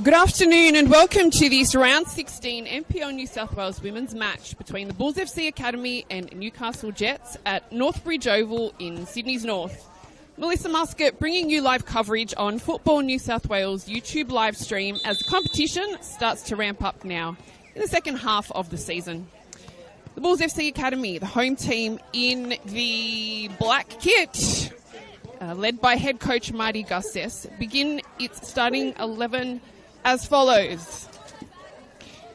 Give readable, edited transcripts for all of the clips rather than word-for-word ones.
Good afternoon and welcome to this round 16 NPL New South Wales women's match between the Bulls FC Academy and Newcastle Jets at Northbridge Oval in Sydney's North. Melissa Muscat bringing you live coverage on Football New South Wales YouTube live stream as the competition starts to ramp up now in the second half of the season. The Bulls FC Academy, the home team in the black kit, led by head coach Marty Gusses, begin its starting 11 as follows.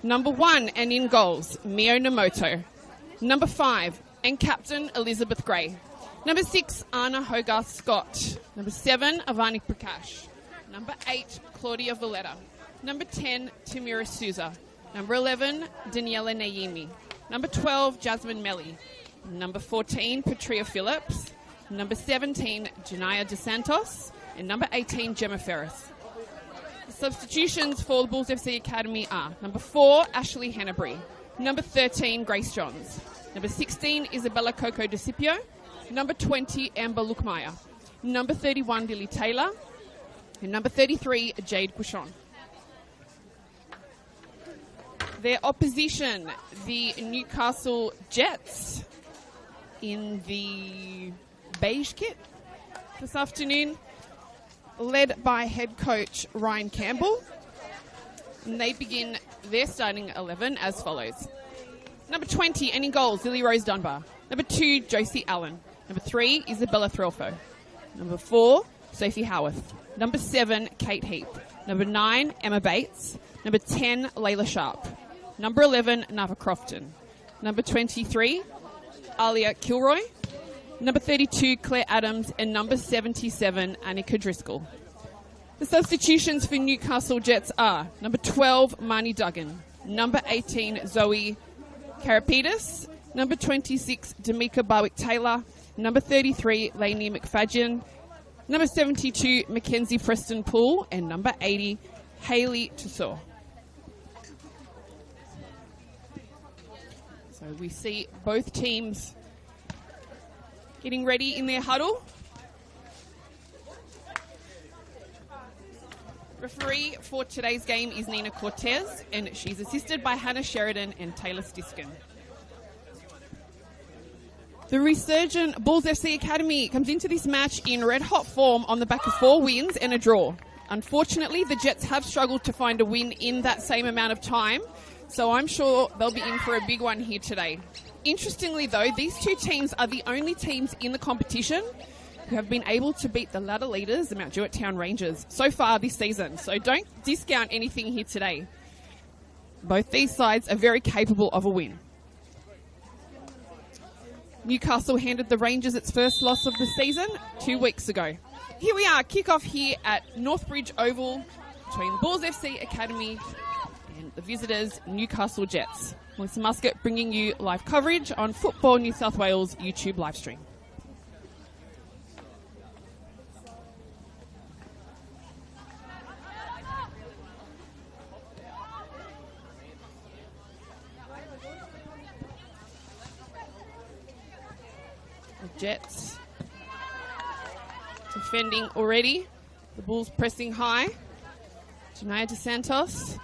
Number 1 and in goals, Mio Nomoto. Number 5 and captain Elizabeth Gray. Number 6, Anna Hogarth Scott. Number 7, Avani Prakash. Number 8, Claudia Valletta. Number 10, Tamira Souza. Number 11, Daniela Naimi. Number 12, Jasmine Melly. Number 14, Patria Phillips. Number 17, Janaya DeSantos. And number 18, Gemma Ferris. The substitutions for the Bulls FC Academy are number 4, Ashley Hannabury. Number 13, Grace Johns. Number 16, Isabella Coco DeCipio. Number 20, Amber Lukmeyer. Number 31, Lily Taylor. And number 33, Jade Cushon. Their opposition, the Newcastle Jets, in the beige kit this afternoon, led by head coach Ryan Campbell. And they begin their starting 11 as follows. Number 20, and in goals, Lily Rose Dunbar. Number 2, Josie Allen. Number 3, Isabella Threlfo. Number 4, Sophie Howarth. Number 7, Kate Heap. Number 9, Emma Bates. Number 10, Layla Sharp. Number 11, Nava Crofton. Number 23, Alia Kilroy. Number 32, Claire Adams. And number 77, Annika Driscoll. The substitutions for Newcastle Jets are number 12, Marnie Duggan. Number 18, Zoe Karapetis. Number 26, Damika Barwick-Taylor. Number 33, Lainey McFadgen. Number 72, Mackenzie Preston-Poole. And number 80, Hayley Tussauds. So we see both teams getting ready in their huddle. Referee for today's game is Nina Cortez, and she's assisted by Hannah Sheridan and Taylor Stiskin. The resurgent Bulls FC Academy comes into this match in red-hot form on the back of 4 wins and a draw. Unfortunately, the Jets have struggled to find a win in that same amount of time, so I'm sure they'll be in for a big one here today. Interestingly, though, these 2 teams are the only teams in the competition who have been able to beat the ladder leaders, the Mount Druitt Town Rangers, so far this season. So don't discount anything here today. Both these sides are very capable of a win. Newcastle handed the Rangers its first loss of the season 2 weeks ago. Here we are, kick-off here at Northbridge Oval between the Bulls FC Academy and the visitors, Newcastle Jets. Melissa Muscat bringing you live coverage on Football New South Wales YouTube live stream. The Jets defending already. The Bulls pressing high. Janaya DeSantos.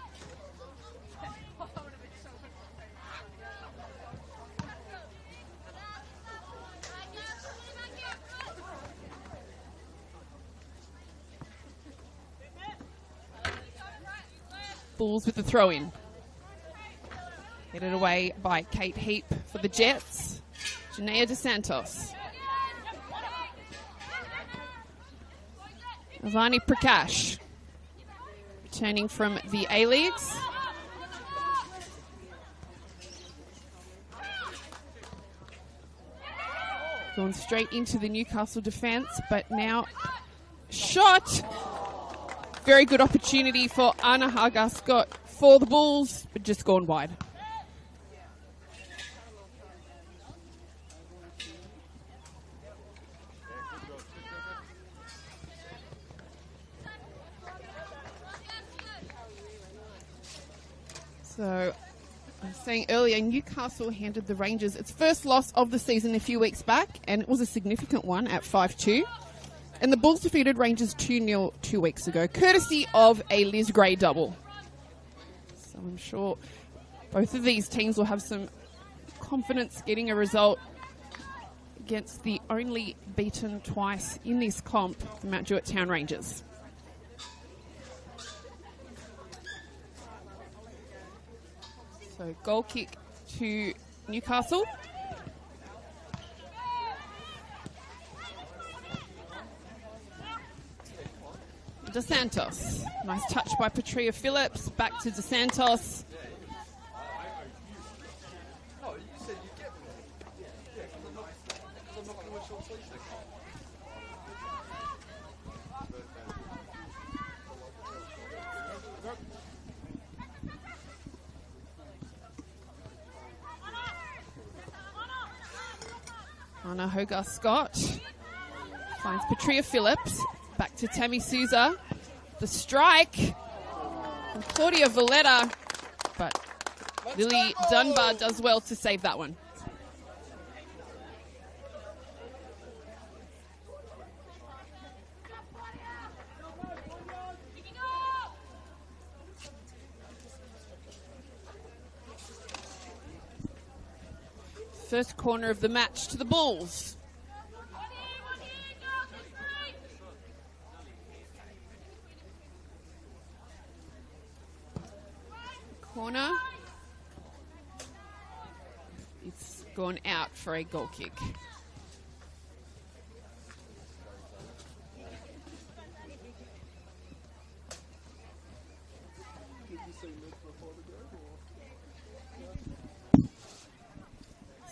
Bulls with the throw-in. Headed away by Kate Heap for the Jets. Janaya DeSantos. Avani Prakash. Returning from the A-Leagues. Going straight into the Newcastle defence, but now shot. Very good opportunity for Anna Hogarth Scott for the Bulls, but just gone wide. So, I was saying earlier, Newcastle handed the Rangers its first loss of the season a few weeks back, and it was a significant one at 5-2. And the Bulls defeated Rangers 2-0 2 weeks ago, courtesy of a Liz Gray double. So I'm sure both of these teams will have some confidence getting a result against the only beaten twice in this comp, the Mount Druitt Town Rangers. So goal kick to Newcastle. DeSantos. Nice touch by Patria Phillips. Back to DeSantos. Anna Hogarth-Scott finds Patria Phillips. Back to Tammy Souza. The strike from Claudia Valletta, but Lily Dunbar does well to save that one. First corner of the match to the Bulls. Corner. It's gone out for a goal kick.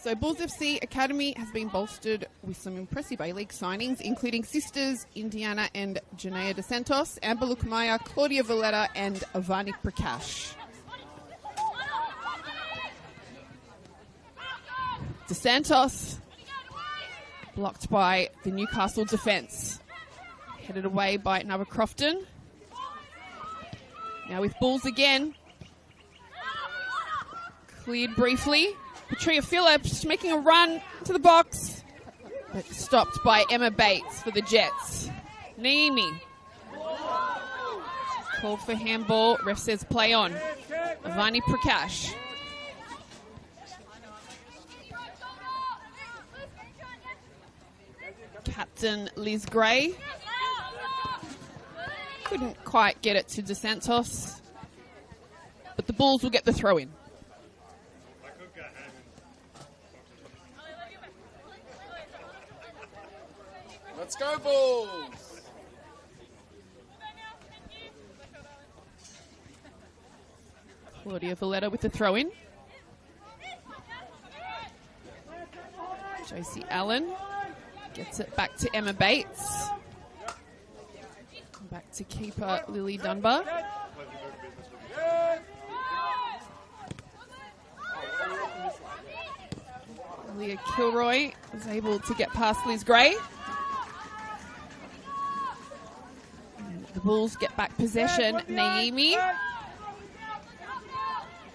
So Bulls FC Academy has been bolstered with some impressive A-League signings, including sisters Indiana and Janea DeSantos, Amber Lukmaya, Claudia Valletta and Avani Prakash. DeSantos blocked by the Newcastle defence. Headed away by Nava Crofton. Now with Bulls again. Cleared briefly. Patria Phillips making a run to the box, but stopped by Emma Bates for the Jets. Naimi. Called for handball. Ref says play on. Avani Prakash. Captain Liz Gray. Couldn't quite get it to DeSantos, but the Bulls will get the throw in. Let's go, Bulls! Claudia Valletta with the throw in. Josie Allen gets it back to Emma Bates. Back to keeper Lily Dunbar. Leah Kilroy is able to get past Liz Gray. And the Bulls get back possession. Naimi.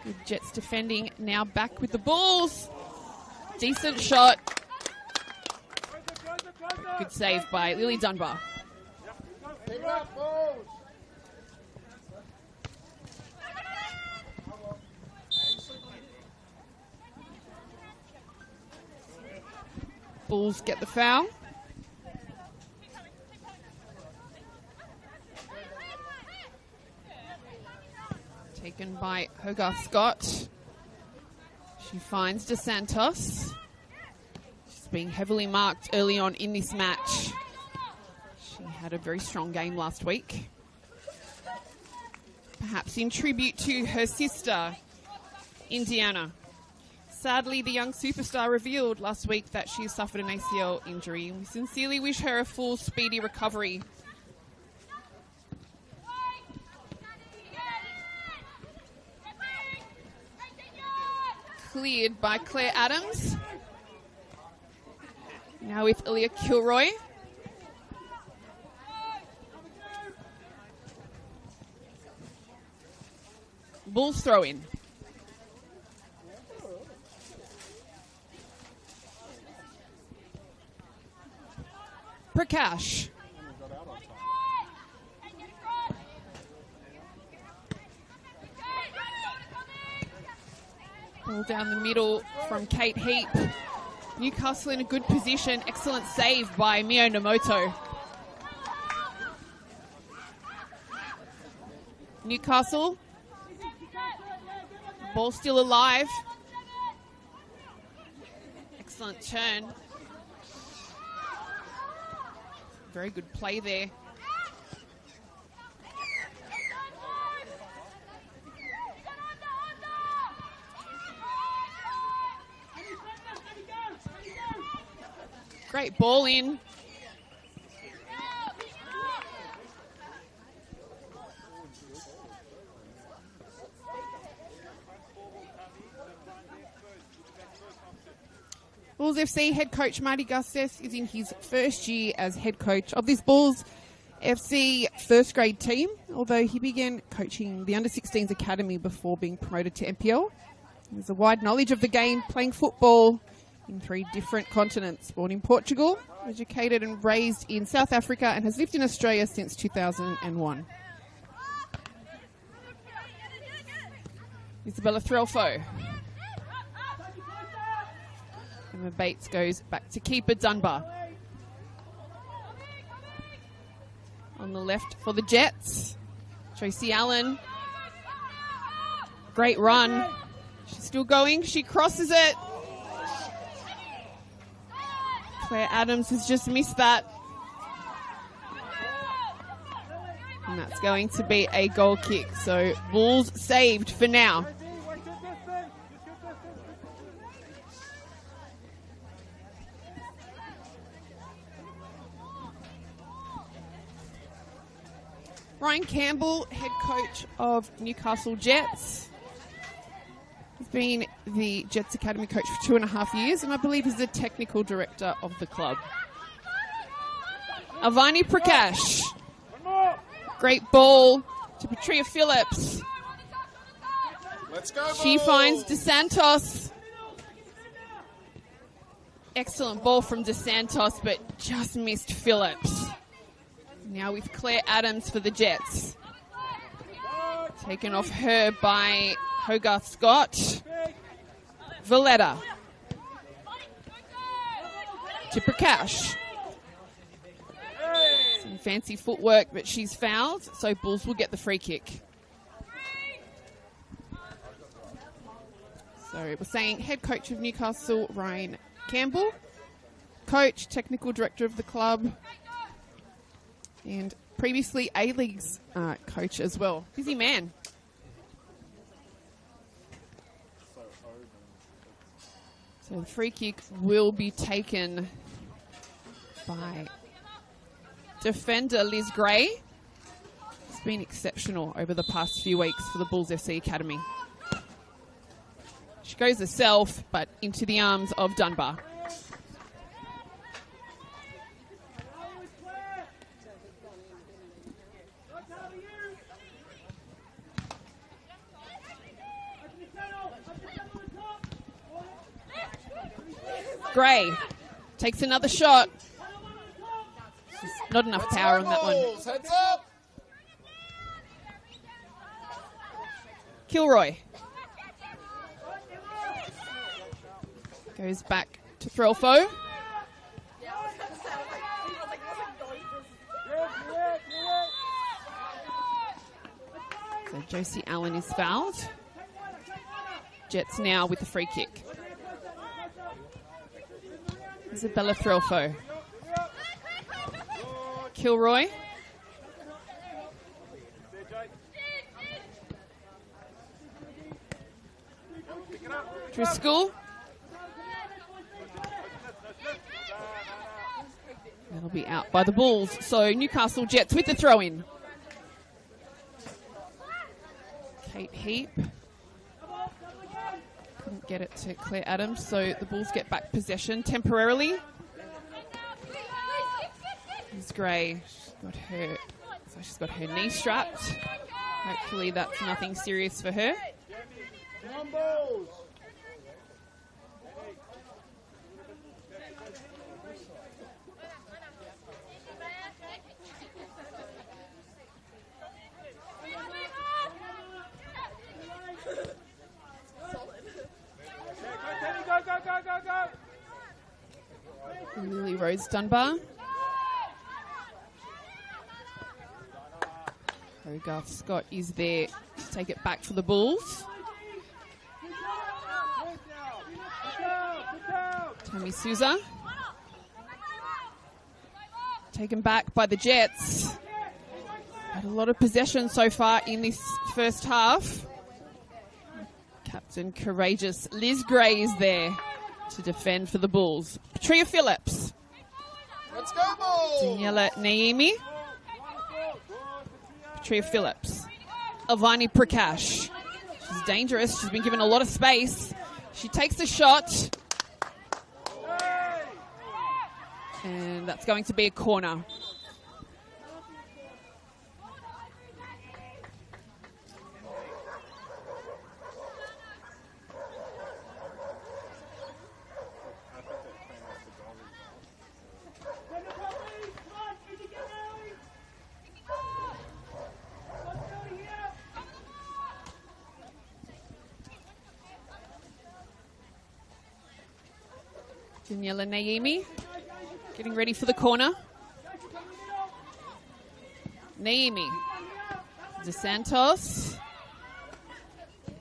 Good Jets defending, now back with the Bulls. Decent shot. Good save by Lily Dunbar. Bulls get the foul. Taken by Hogarth-Scott. She finds DeSantos. She's being heavily marked early on in this match. She had a very strong game last week. Perhaps in tribute to her sister, Indiana. Sadly, the young superstar revealed last week that she suffered an ACL injury. We sincerely wish her a full, speedy recovery. Cleared by Claire Adams. Now with Leah Kilroy. Bulls throw in. Prakash. Ball down the middle from Kate Heap. Newcastle in a good position. Excellent save by Mio Nomoto. Newcastle. Ball still alive. Excellent turn. Very good play there. Great ball in. Bulls FC head coach Marty Gustes is in his first year as head coach of this Bulls FC first grade team, although he began coaching the under-16s academy before being promoted to NPL. He has a wide knowledge of the game, playing football in 3 different continents. Born in Portugal, educated and raised in South Africa, and has lived in Australia since 2001. Isabella Threlfo. Emma Bates goes back to keeper Dunbar. On the left for the Jets, Tracy Allen. Great run. She's still going. She crosses it. Claire Adams has just missed that. And that's going to be a goal kick. So Bulls saved for now. Ryan Campbell, head coach of Newcastle Jets. He's been the Jets Academy coach for 2.5 years, and I believe he's the technical director of the club. Avani Prakash. Great ball to Patria Phillips. Let's go, She finds DeSantos. Excellent ball from DeSantos, but just missed Phillips. Now with Claire Adams for the Jets. Taken off her by Hogarth Scott. Valletta. To Prakash. Some fancy footwork, but she's fouled, so Bulls will get the free kick. So we're saying head coach of Newcastle, Ryan Campbell. Coach, technical director of the club. And previously A-League's coach as well. Busy man. So the free kick will be taken by defender Liz Gray. It's been exceptional over the past few weeks for the Bulls FC Academy. She goes herself, but into the arms of Dunbar. Gray takes another shot. Just not enough power on that one. Heads up. Kilroy goes back to Threlfo. So Josie Allen is fouled. Jets now with the free kick. Isabella Threlfo. Kilroy. Driscoll. That'll be out by the Bulls. So Newcastle Jets with the throw-in. Kate Heap. Couldn't get it to Claire Adams, so the Bulls get back possession temporarily. Ms. Gray, she's got her knee strapped. Hopefully that's nothing serious for her. Lily Rose Dunbar. Hogarth Scott is there to take it back for the Bulls. Tammy Souza. Taken back by the Jets. Had a lot of possession so far in this first half. Captain courageous Liz Gray is there to defend for the Bulls. Patria Phillips. Let's go, Bulls! Daniela Naimi. Patria Phillips. Avani Prakash. She's dangerous. She's been given a lot of space. She takes the shot. And that's going to be a corner. Daniela Naimi getting ready for the corner. Naimi. DeSantos.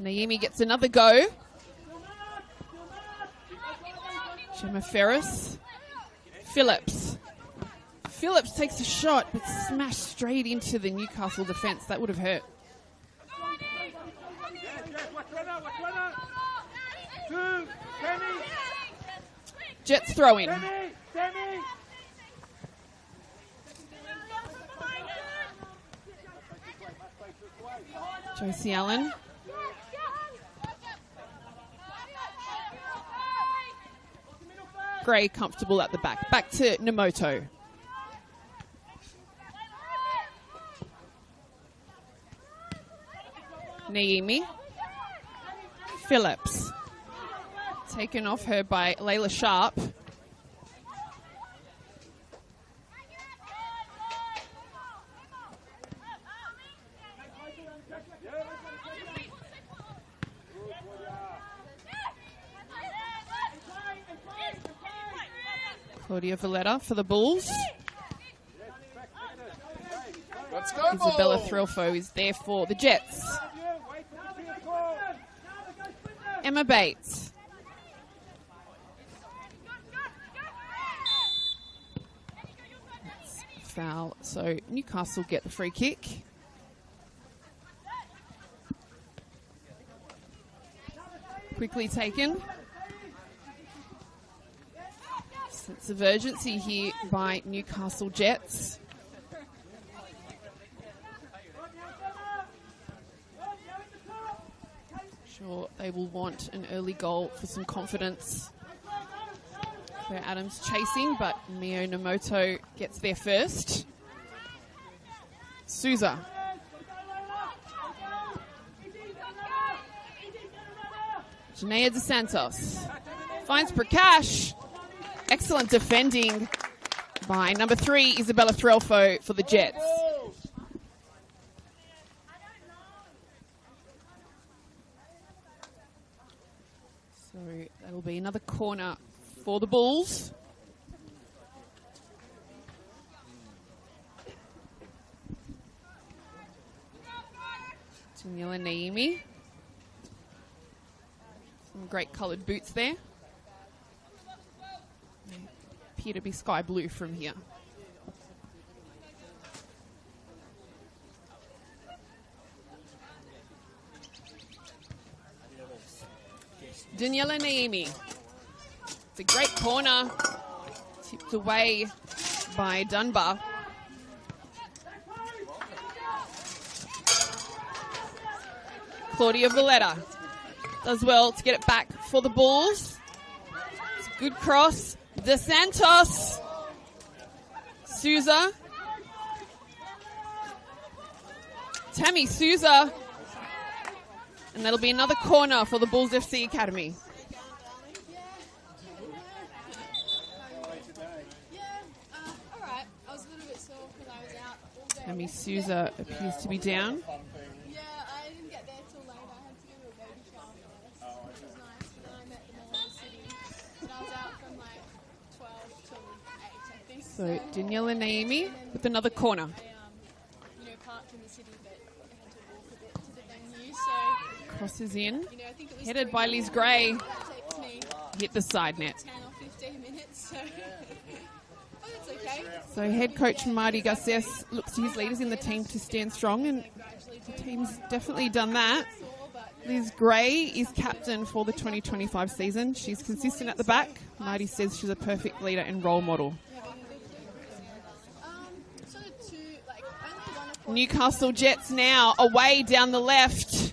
Naimi gets another go. Gemma Ferris. Phillips. Phillips takes a shot but smashed straight into the Newcastle defence. That would have hurt. Jets throw in. Josie Allen. Gray comfortable at the back. Back to Nemoto. Naimi. Phillips. Taken off her by Layla Sharp. Claudia Valletta for the Bulls. Let's go, Isabella Bulls! Threlfo is there for the Jets. Emma Bates. Foul. So Newcastle get the free kick. Quickly taken. Sense of urgency here by Newcastle Jets. Sure, they will want an early goal for some confidence. Claire Adams chasing, but Mio Nemoto gets there first. Souza. Janaea DeSantos finds Prakash. Excellent defending by number 3, Isabella Threlfo for the Jets. So that'll be another corner for the Bulls. Daniela Naimi. Some great coloured boots there. They appear to be sky blue from here. Daniela Naimi. It's a great corner. Tipped away by Dunbar. Claudia Valletta does well to get it back for the Bulls. It's a good cross. DeSantos. Souza. Tammy Souza. And that'll be another corner for the Bulls FC Academy. Tammy Souza appears to be down. Yeah, I didn't get there till later. I had to go to a baby shower first, which was nice. And then I met them all in the city. And I was out from like 12 till So Daniela Naimi with another corner. Parked in the city, but had to walk a bit to the venue. So, Crosses in. I think it was Headed by Liz Gray. That takes me Hit the side net. 10 or 15 minutes. So, oh, that's okay. So head coach Marty Garces looks to his leaders in the team to stand strong, and the team's definitely done that. Liz Gray is captain for the 2025 season. She's consistent at the back. Marty says she's a perfect leader and role model. Newcastle Jets now away down the left.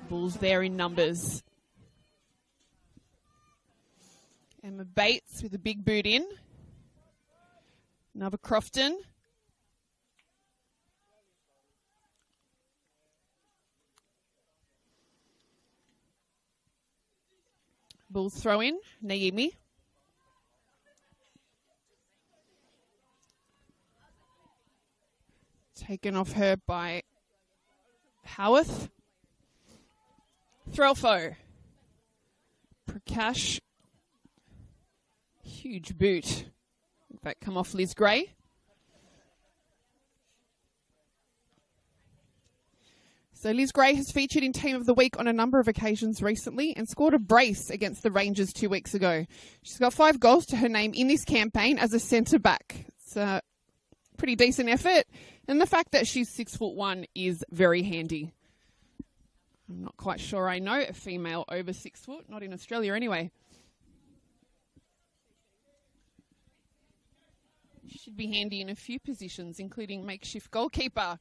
Bulls there in numbers. Emma Bates with a big boot in. Nova Crofton. Bulls throw in. Naimi. Taken off her by Howarth. Threlfo. Prakash. Huge boot. That come off Liz Gray. So Liz Gray has featured in Team of the Week on a number of occasions recently and scored a brace against the Rangers 2 weeks ago. She's got 5 goals to her name in this campaign as a centre-back. It's a pretty decent effort. And the fact that she's 6'1" is very handy. I'm not quite sure I know a female over 6 foot, not in Australia anyway. She should be handy in a few positions, including makeshift goalkeeper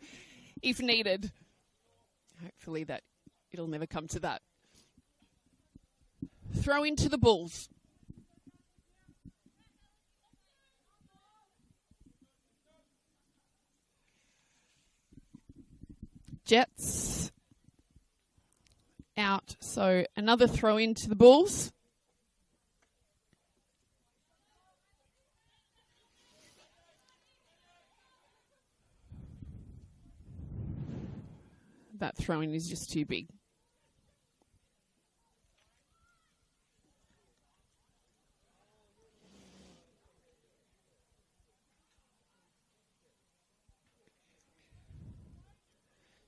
if needed. Hopefully that it'll never come to that. Throw into the Bulls. Jets out, so another throw into the Bulls. That throw-in is just too big.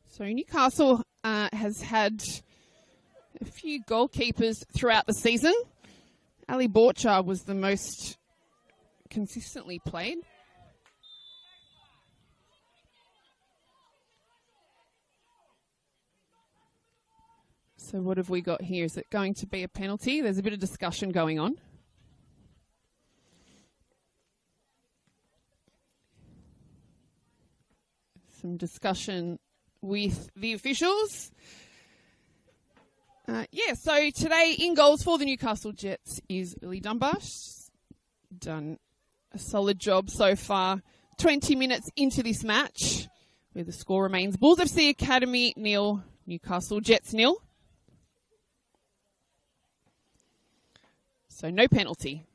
So Newcastle has had a few goalkeepers throughout the season. Ali Borchar was the most consistently played. So what have we got here? Is it going to be a penalty? There's a bit of discussion going on. Some discussion with the officials. So today in goals for the Newcastle Jets is Lily Dunbar. She's done a solid job so far. 20 minutes into this match, where the score remains Bulls FC Academy 0, Newcastle Jets 0. So no penalty.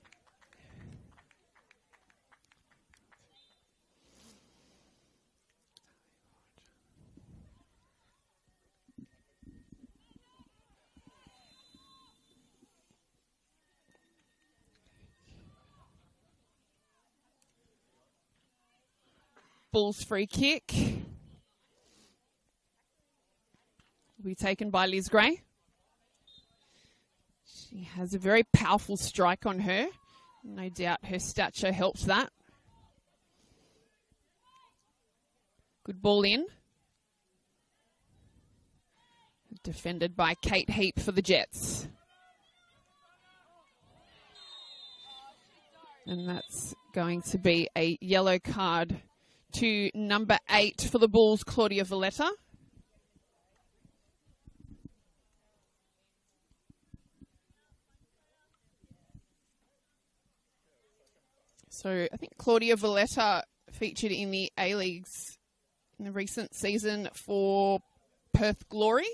Bulls free kick will be taken by Liz Gray. She has a very powerful strike on her. No doubt her stature helps that. Good ball in. Defended by Kate Heap for the Jets. And that's going to be a yellow card to number 8 for the Bulls, Claudia Valletta. So I think Claudia Valletta featured in the A-Leagues in the recent season for Perth Glory.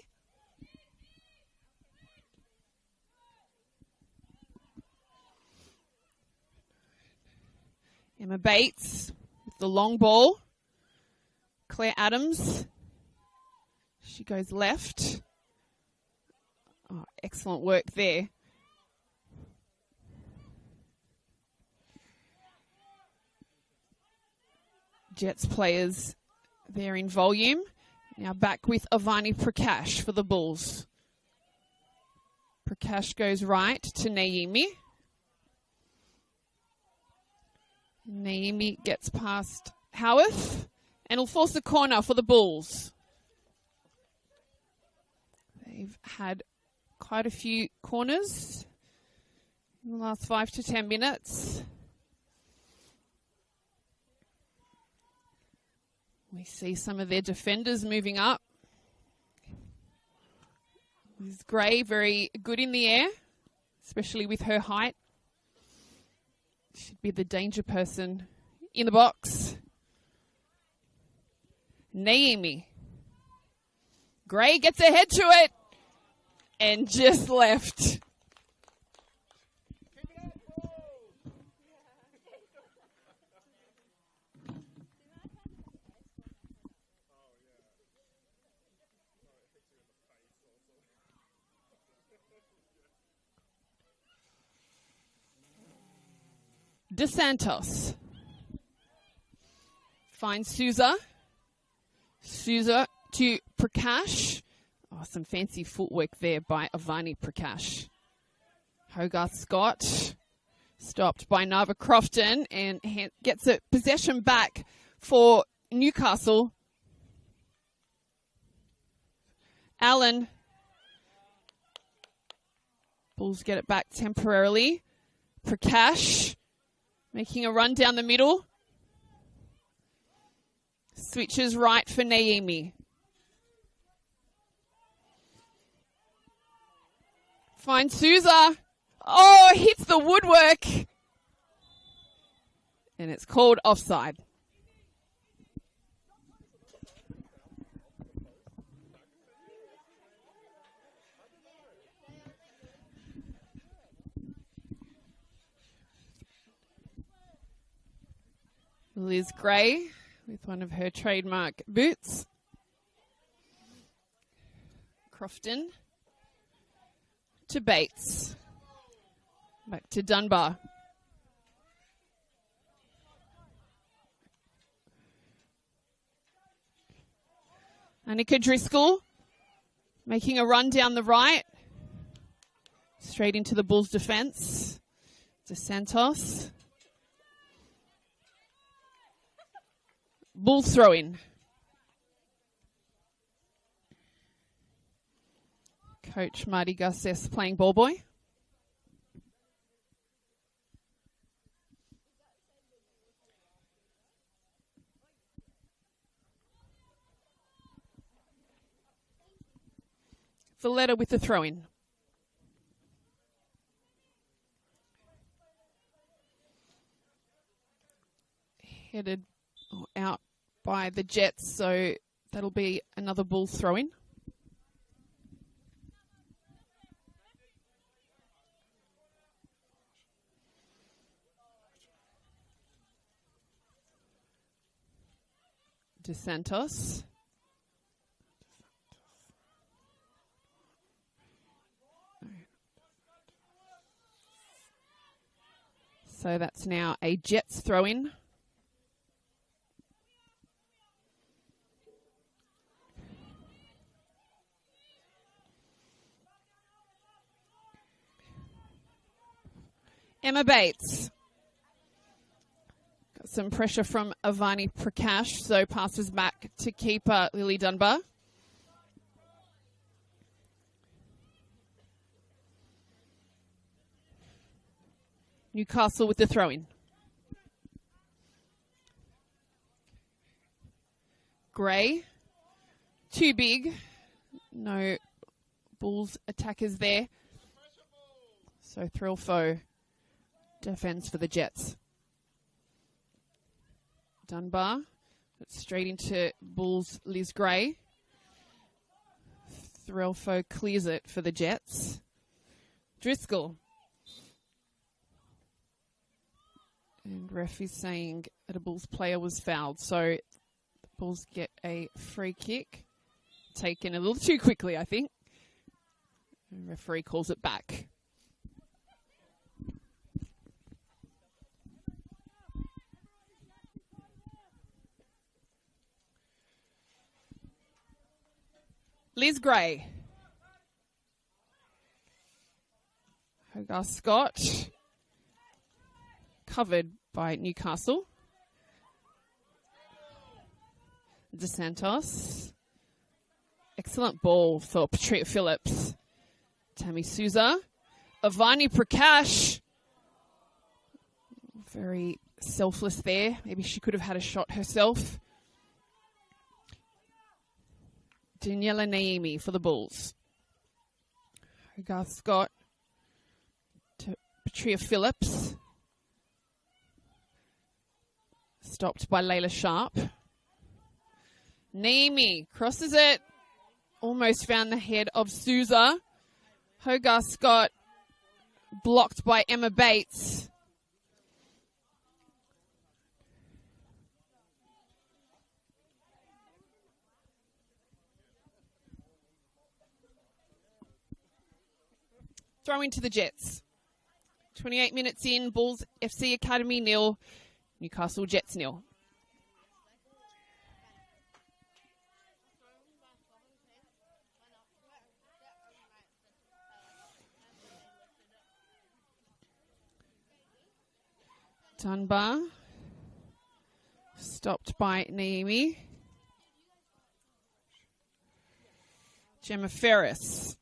Emma Bates with the long ball. Claire Adams. She goes left. Oh, excellent work there. Jets players there in volume. Now back with Avani Prakash for the Bulls. Prakash goes right to Naimi. Naimi gets past Howarth and will force a corner for the Bulls. They've had quite a few corners in the last 5 to 10 minutes. We see some of their defenders moving up. Liz Gray, very good in the air, especially with her height. Should be the danger person in the box. Naomi. Gray gets ahead to it and just left. DeSantos finds Souza. Souza to Prakash. Oh, some fancy footwork there by Avani Prakash. Hogarth Scott stopped by Nava Crofton and gets a possession back for Newcastle. Allen. Bulls get it back temporarily. Prakash making a run down the middle. Switches right for Naomi. Finds Souza. Oh, hits the woodwork. And it's called offside. Liz Gray with one of her trademark boots. Crofton to Bates. Back to Dunbar. Annika Driscoll making a run down the right. Straight into the Bulls' defense. DeSantos. Bulls throw in. Coach Marty Garces playing ball boy. Valletta with the throw in. Headed out by the Jets, so that'll be another Bulls throw in. DeSantos. So that's now a Jets throw in. Emma Bates. Got some pressure from Avani Prakash, so passes back to keeper Lily Dunbar. Newcastle with the throw-in. Gray. Too big. No Bulls attackers there. So Thrillfoe defends for the Jets. Dunbar. Straight into Bulls Liz Gray. Thrillfoe clears it for the Jets. Driscoll. And ref is saying that a Bulls player was fouled. So the Bulls get a free kick. Taken a little too quickly, I think. And referee calls it back. Liz Gray. Hogarth Scott. Covered by Newcastle. DeSantos. Excellent ball for Patria Phillips. Tammy Souza. Avani Prakash. Very selfless there. Maybe she could have had a shot herself. Daniela Naimi for the Bulls. Hogarth Scott to Patria Phillips. Stopped by Layla Sharp. Naimi crosses it. Almost found the head of Souza. Hogarth Scott blocked by Emma Bates. Throw into the Jets. 28 minutes in, Bulls FC Academy 0, Newcastle Jets 0. Dunbar. Stopped by Naimi. Gemma Ferris.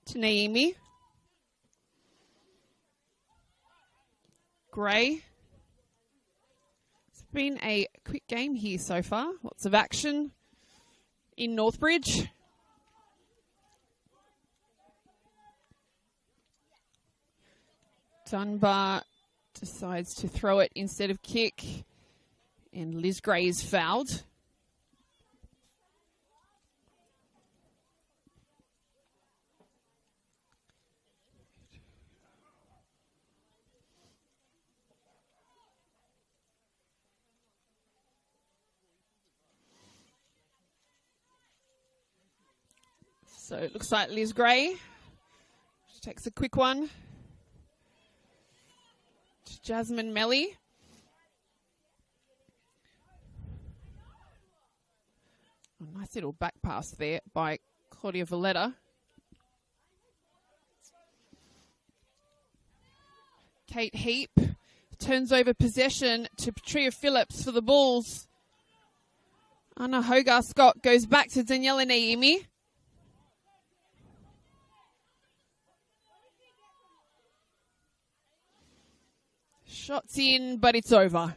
To Naimi. Gray. It's been a quick game here so far. Lots of action in Northbridge. Dunbar decides to throw it instead of kick. And Liz Gray is fouled. So it looks like Liz Gray. She takes a quick one. To Jasmine Melly. A nice little back pass there by Claudia Valletta. Kate Heap turns over possession to Patria Phillips for the Bulls. Anna Hogarth Scott goes back to Daniela Naimi. Shots in, but it's over.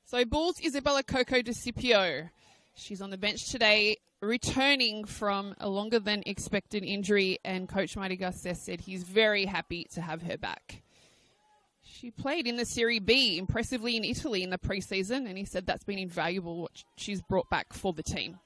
So Bulls Isabella Coco DeCipio. She's on the bench today, returning from a longer than expected injury, and Coach Marty Garces said he's very happy to have her back. She played in the Serie B impressively in Italy in the preseason, and he said that's been invaluable what she's brought back for the team.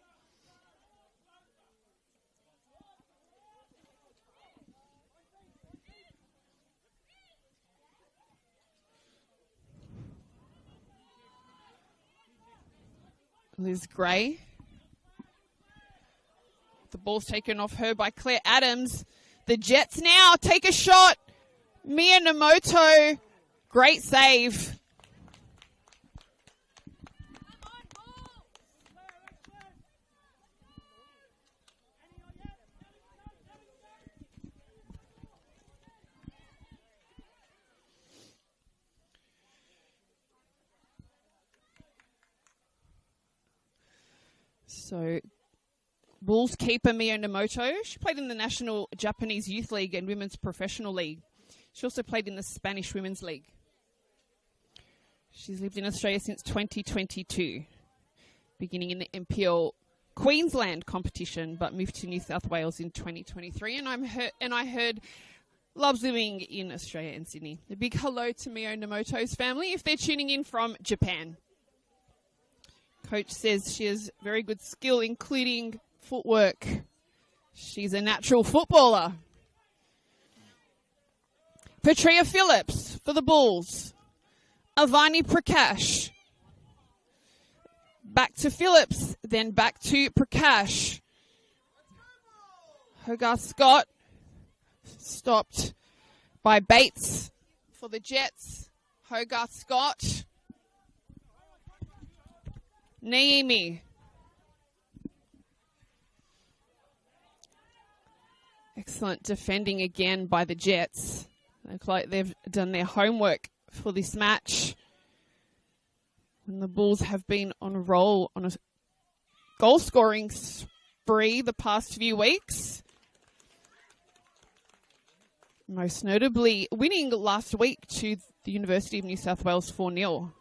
Liz Gray. The ball's taken off her by Claire Adams. The Jets now take a shot. Mia Namoto. Great save. So, Bulls keeper Mio Namoto. She played in the National Japanese Youth League and Women's Professional League. She also played in the Spanish Women's League. She's lived in Australia since 2022, beginning in the NPL Queensland competition, but moved to New South Wales in 2023. And I heard loves living in Australia and Sydney. A big hello to Mio Namoto's family if they're tuning in from Japan. Coach says she has very good skill, including footwork. She's a natural footballer. Patria Phillips for the Bulls. Avani Prakash. Back to Phillips, then back to Prakash. Hogarth Scott Stopped by Bates for the Jets. Hogarth Scott. Naimi. Excellent defending again by the Jets. Look like they've done their homework for this match. And the Bulls have been on a roll on a goal scoring spree the past few weeks. Most notably winning last week to the University of New South Wales 4-0.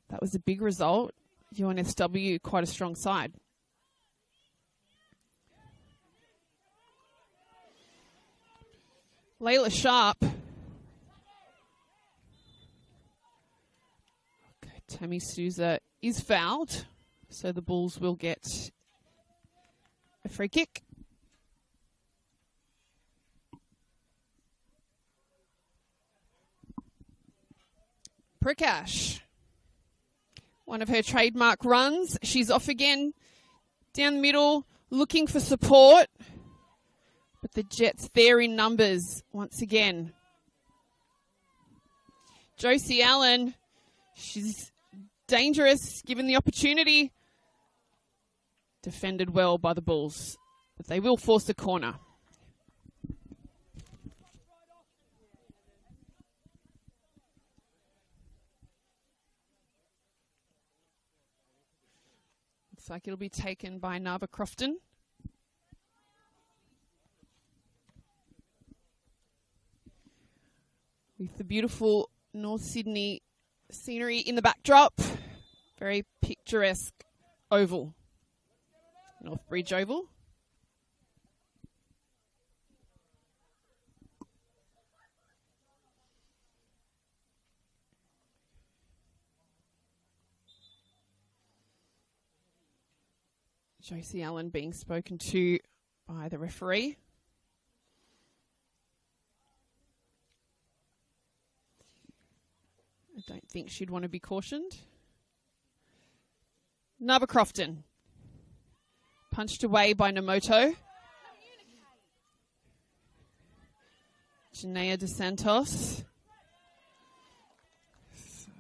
That was a big result. NSW, quite a strong side. Layla Sharp. Okay, Tammy Souza is fouled, so the Bulls will get a free kick. Prakash. One of her trademark runs. She's off again down the middle, looking for support. But the Jets there in numbers once again. Josie Allen, she's dangerous given the opportunity. Defended well by the Bulls, but they will force a corner. Looks like it'll be taken by Nava Crofton. With the beautiful North Sydney scenery in the backdrop. Very picturesque oval. North Bridge Oval. Josie Allen being spoken to by the referee. I don't think she'd want to be cautioned. Naba Crofton. Punched away by Namoto. Janaea DeSantos.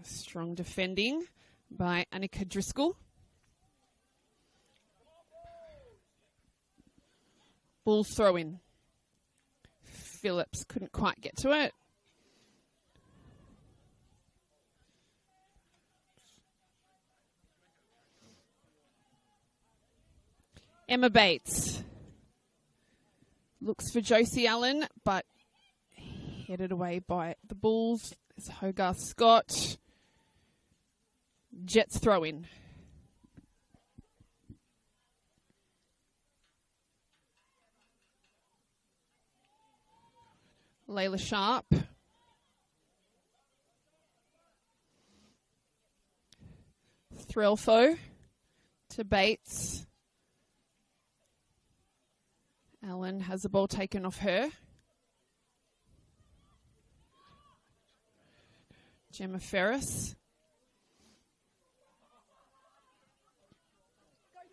Strong defending by Annika Driscoll. Bulls throw in. Phillips couldn't quite get to it. Emma Bates looks for Josie Allen, but headed away by the Bulls. There's Hogarth Scott. Jets throw in. Layla Sharp. Threlfo to Bates. Allen has the ball taken off her. Gemma Ferris.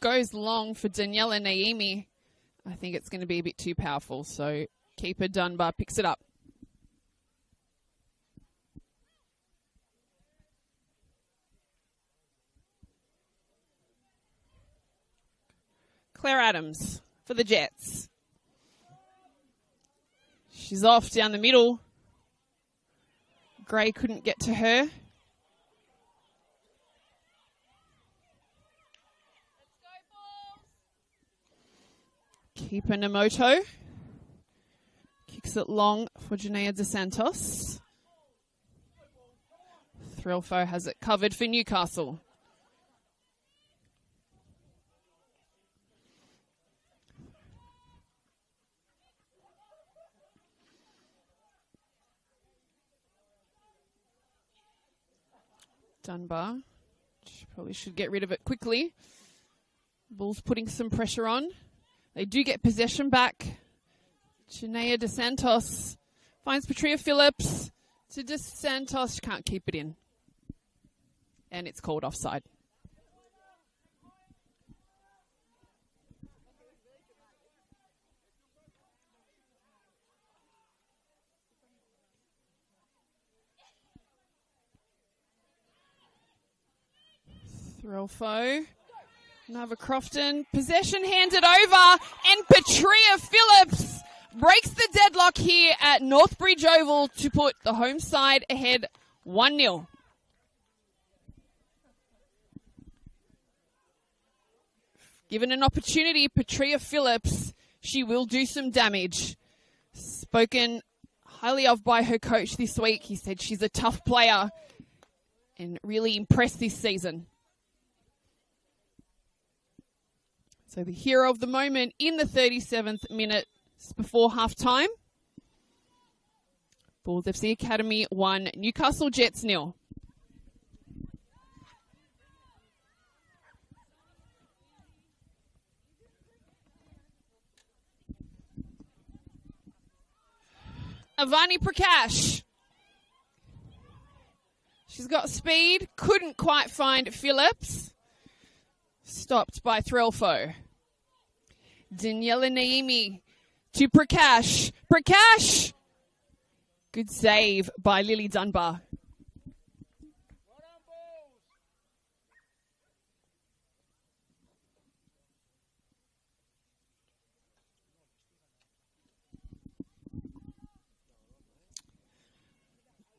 Goes long for Daniela Naimi. I think it's going to be a bit too powerful, so keeper Dunbar picks it up. Claire Adams for the Jets. She's off down the middle. Gray couldn't get to her. Keeper Namoto. Kicks it long for Janaea DeSantos. Threlfo has it covered for Newcastle. Dunbar. Probably should get rid of it quickly. Bulls putting some pressure on. They do get possession back. Janaea DeSantos finds Patria Phillips. To DeSantos, can't keep it in. And it's called offside. Threlfo. Nova Crofton. Possession handed over. And Petria Phillips breaks the deadlock here at Northbridge Oval to put the home side ahead 1-0. Given an opportunity, Petria Phillips, she will do some damage. Spoken highly of by her coach this week. He said she's a tough player and really impressed this season. So the hero of the moment in the 37th minute before half-time. Bulls FC Academy 1, Newcastle Jets 0. Avani Prakash. She's got speed, couldn't quite find Phillips. Stopped by Threlfo. Daniela Naimi to Prakash. Prakash! Good save by Lily Dunbar.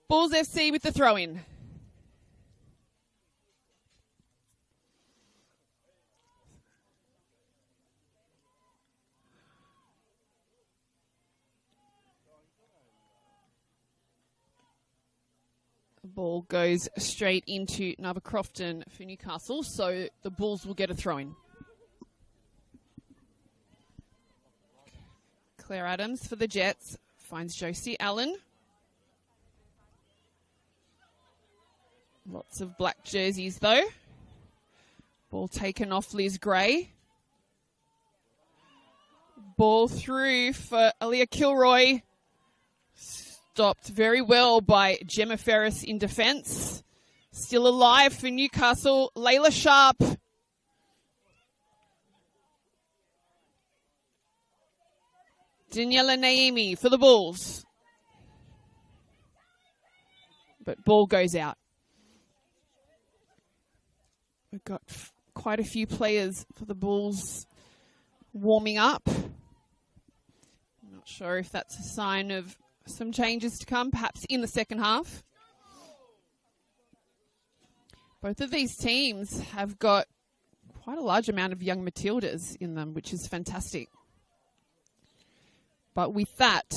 Bulls FC with the throw-in. The ball goes straight into Nova Crofton for Newcastle, so the Bulls will get a throw-in. Claire Adams for the Jets finds Josie Allen. Lots of black jerseys, though. Ball taken off Liz Gray. Ball through for Aaliyah Kilroy. Stopped very well by Gemma Ferris in defence. Still alive for Newcastle, Layla Sharp. Daniela Naimi for the Bulls. But ball goes out. We've got quite a few players for the Bulls warming up. I'm not sure if that's a sign of some changes to come, perhaps in the second half. Both of these teams have got quite a large amount of young Matildas in them, which is fantastic. But with that,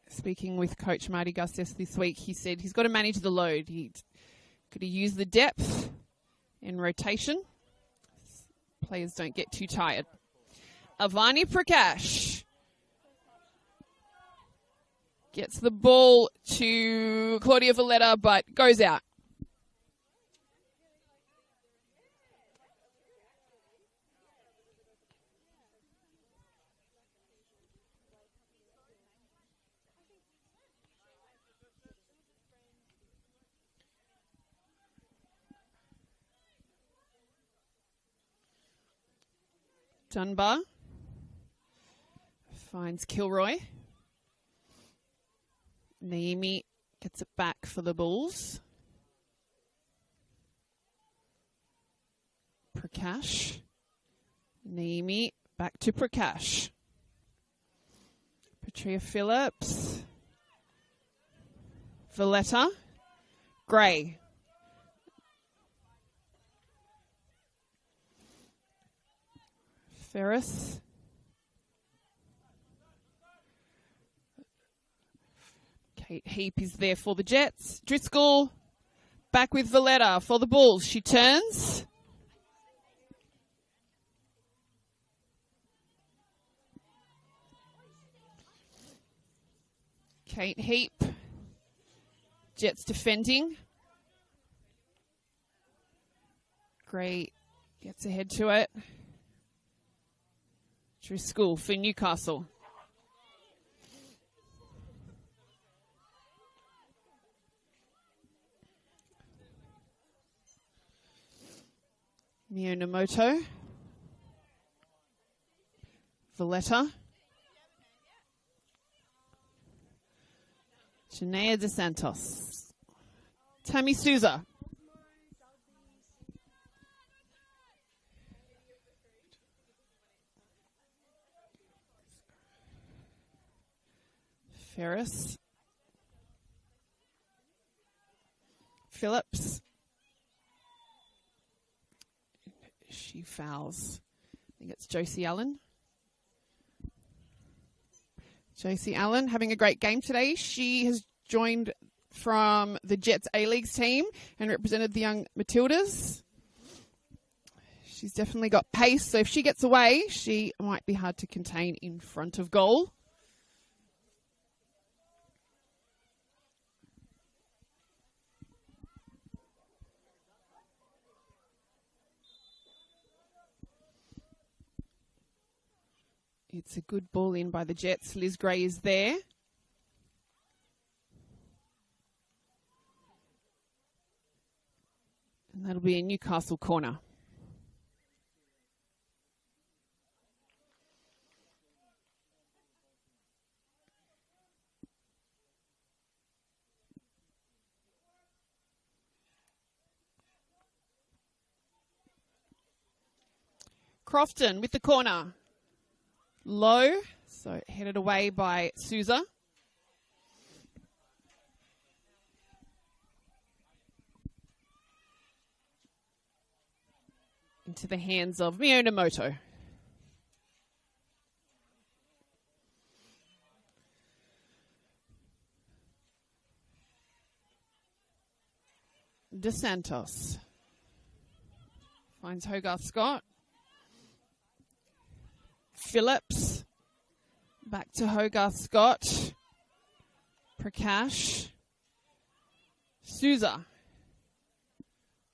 speaking with Coach Marty Gustis this week, he said he's got to manage the load. Could he use the depth in rotation? Players don't get too tired. Avani Prakash gets the ball to Claudia Valletta, but goes out. Dunbar finds Kilroy. Naimi gets it back for the Bulls. Prakash. Naimi back to Prakash. Petria Phillips. Valletta. Gray. Ferris. Kate Heap is there for the Jets. Driscoll back with Valletta for the Bulls. She turns. Kate Heap. Jets defending. Gray gets ahead to it. Driscoll for Newcastle. Miyonamoto. Valletta. Shania De Santos. Tammy Souza. Ferris. Phillips. She fouls. I think it's Josie Allen. Josie Allen having a great game today. She has joined from the Jets A-Leagues team and represented the young Matildas. She's definitely got pace, so if she gets away, she might be hard to contain in front of goal. It's a good ball in by the Jets. Liz Gray is there. And that'll be a Newcastle corner. Crofton with the corner. Low, so headed away by Souza. Into the hands of Miyonamoto. DeSantos finds Hogarth Scott. Phillips, back to Hogarth Scott, Prakash, Souza,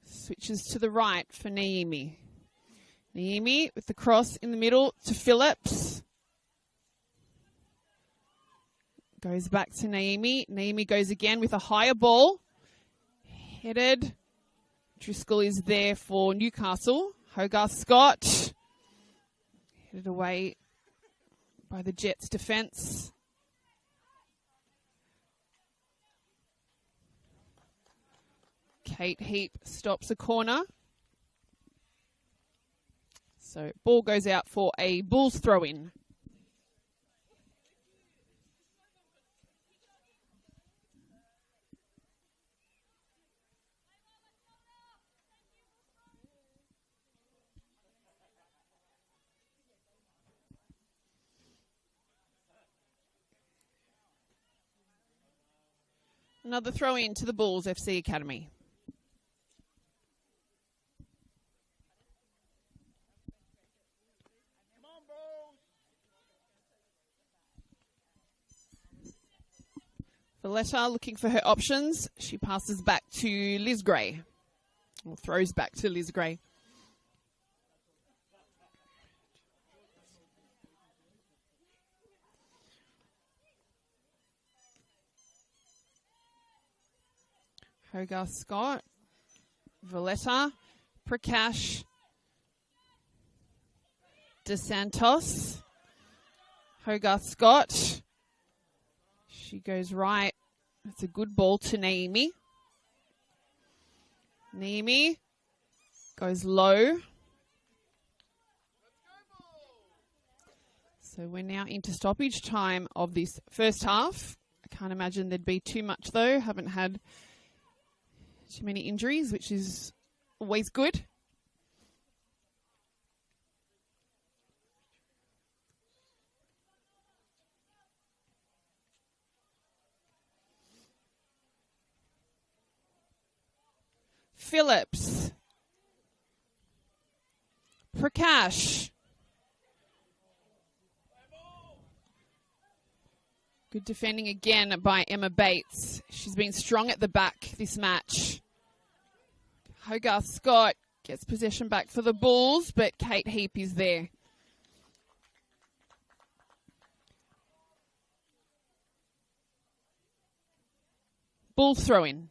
switches to the right for Naimi. Naimi with the cross in the middle to Phillips, goes back to Naimi. Naimi goes again with a higher ball, headed. Driscoll is there for Newcastle. Hogarth Scott, headed away by the Jets' defence. Kate Heap stops a corner. So ball goes out for a Bulls throw-in. Another throw-in to the Bulls FC Academy. Valletta looking for her options. She passes back to Liz Gray. Or throws back to Liz Gray. Hogarth Scott, Valletta, Prakash, DeSantos, Hogarth Scott. She goes right. That's a good ball to Naimi. Naimi goes low. So we're now into stoppage time of this first half. I can't imagine there'd be too much though. Haven't had too many injuries, which is always good. Phillips. Prakash. Good defending again by Emma Bates. She's been strong at the back this match. Hogarth Scott gets possession back for the Bulls, but Kate Heap is there. Bull throw-in.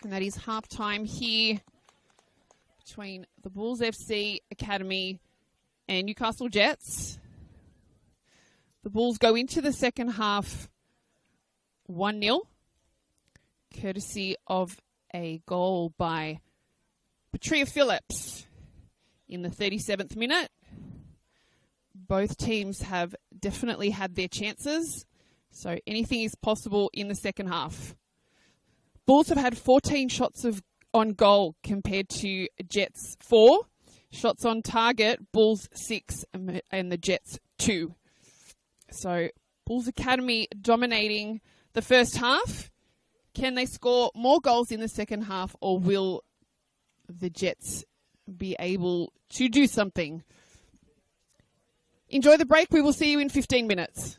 And that is half-time here between the Bulls FC Academy and Newcastle Jets. The Bulls go into the second half 1-0, courtesy of a goal by Petria Phillips in the 37th minute. Both teams have definitely had their chances, so anything is possible in the second half. Bulls have had 14 shots on goal compared to Jets 4. Shots on target, Bulls 6 and the Jets 2. So Bulls Academy dominating the first half. Can they score more goals in the second half, or will the Jets be able to do something? Enjoy the break. We will see you in 15 minutes.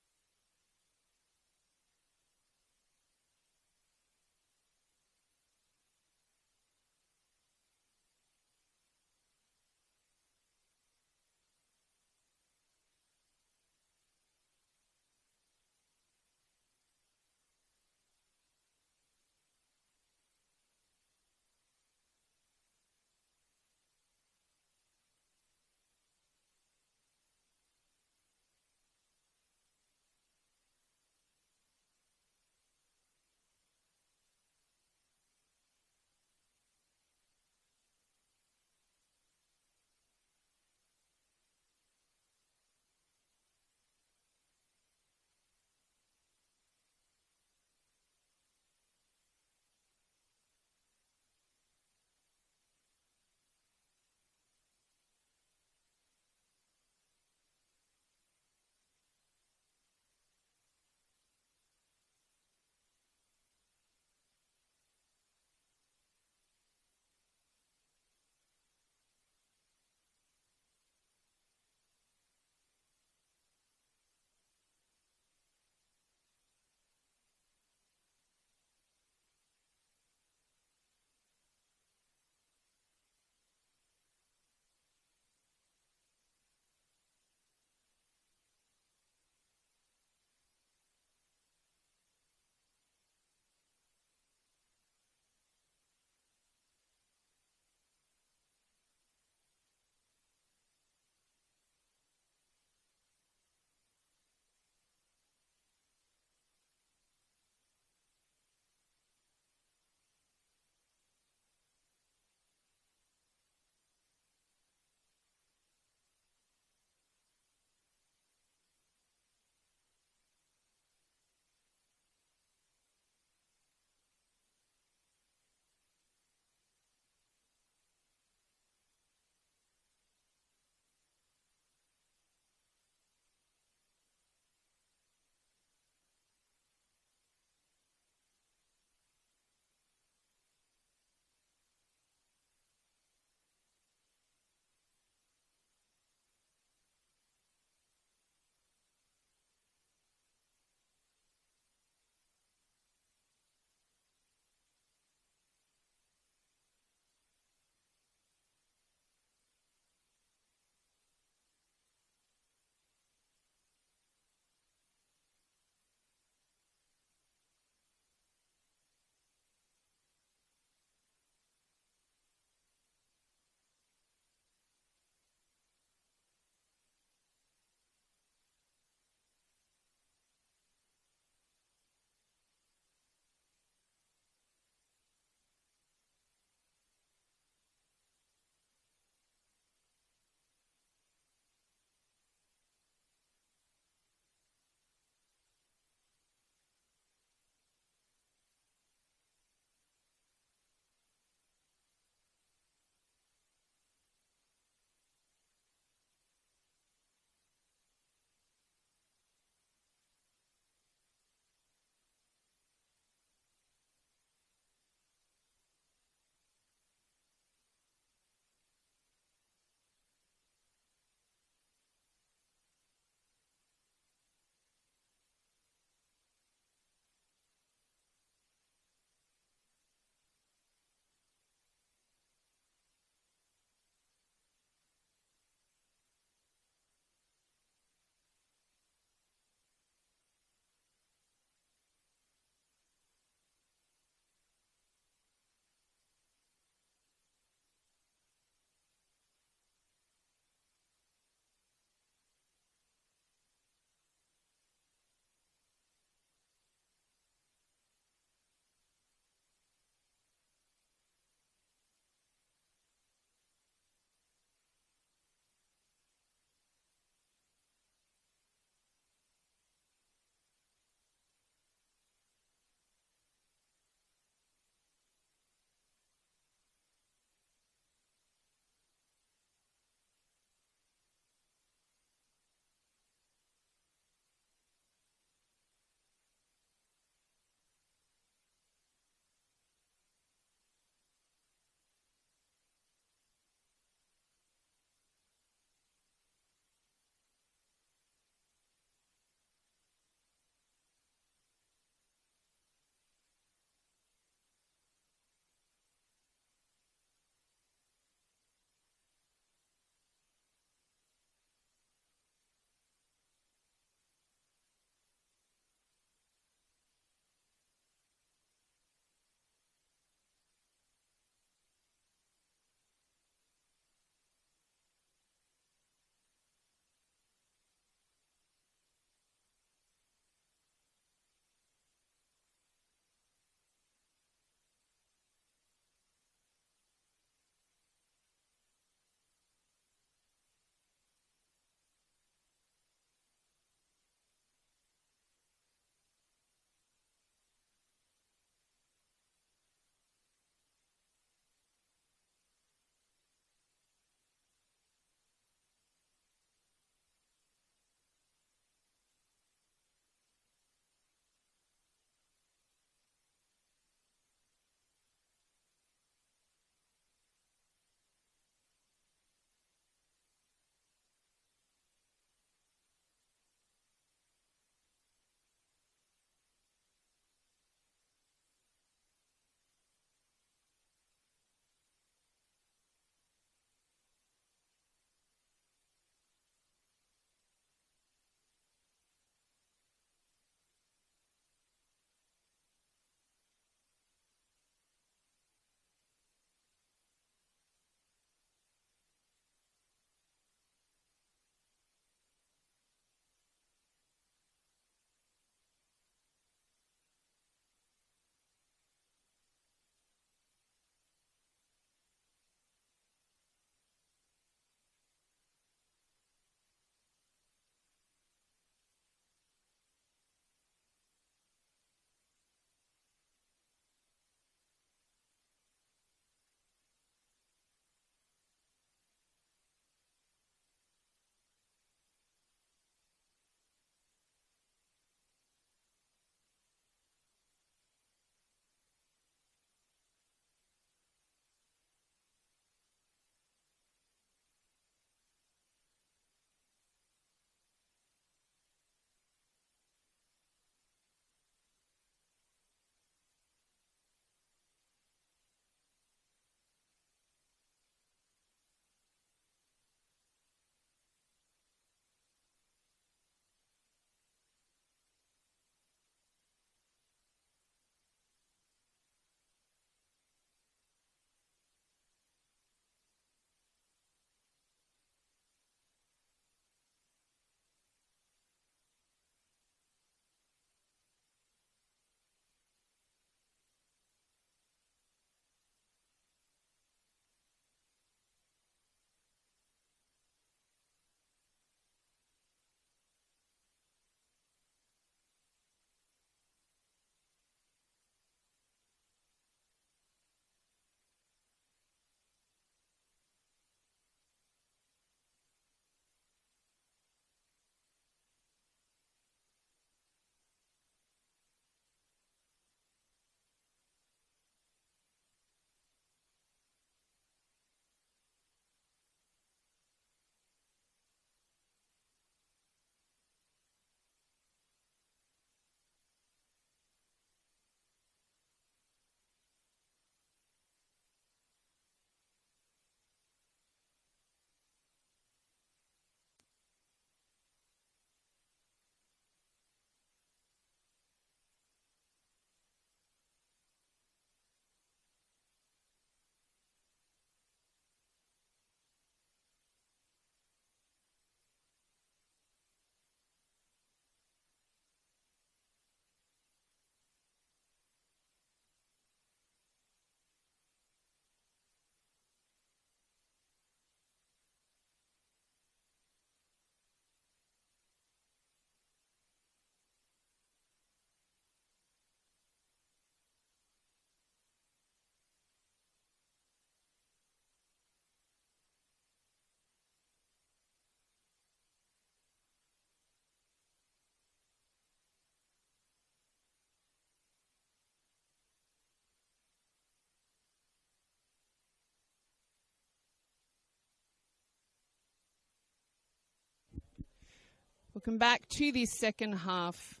Welcome back to the second half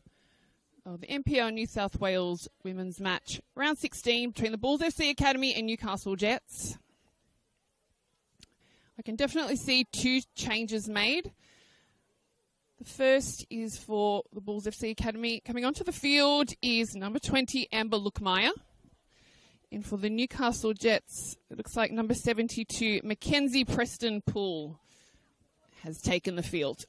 of the NPL New South Wales women's match. Round 16 between the Bulls FC Academy and Newcastle Jets. I can definitely see two changes made. The first is for the Bulls FC Academy. Coming onto the field is number 20, Amber Lookmeyer. And for the Newcastle Jets, it looks like number 72, Mackenzie Preston Poole, has taken the field.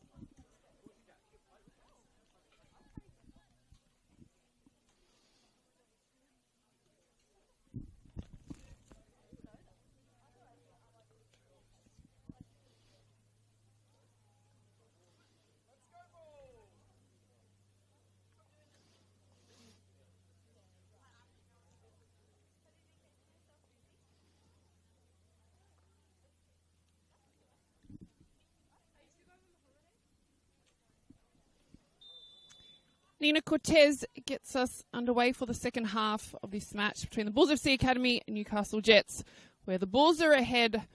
Nina Cortez gets us underway for the second half of this match between the Bulls FC Academy and Newcastle Jets, where the Bulls are ahead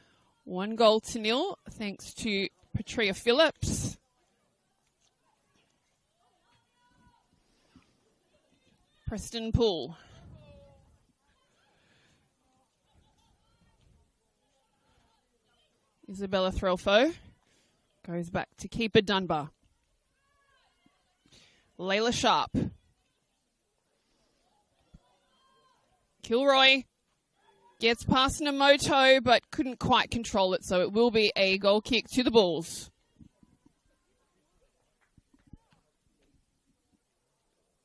1-0 thanks to Patria Phillips. Preston Poole. Isabella Threlfo goes back to keeper Dunbar. Layla Sharp. Kilroy gets past Namoto but couldn't quite control it, so it will be a goal kick to the Bulls.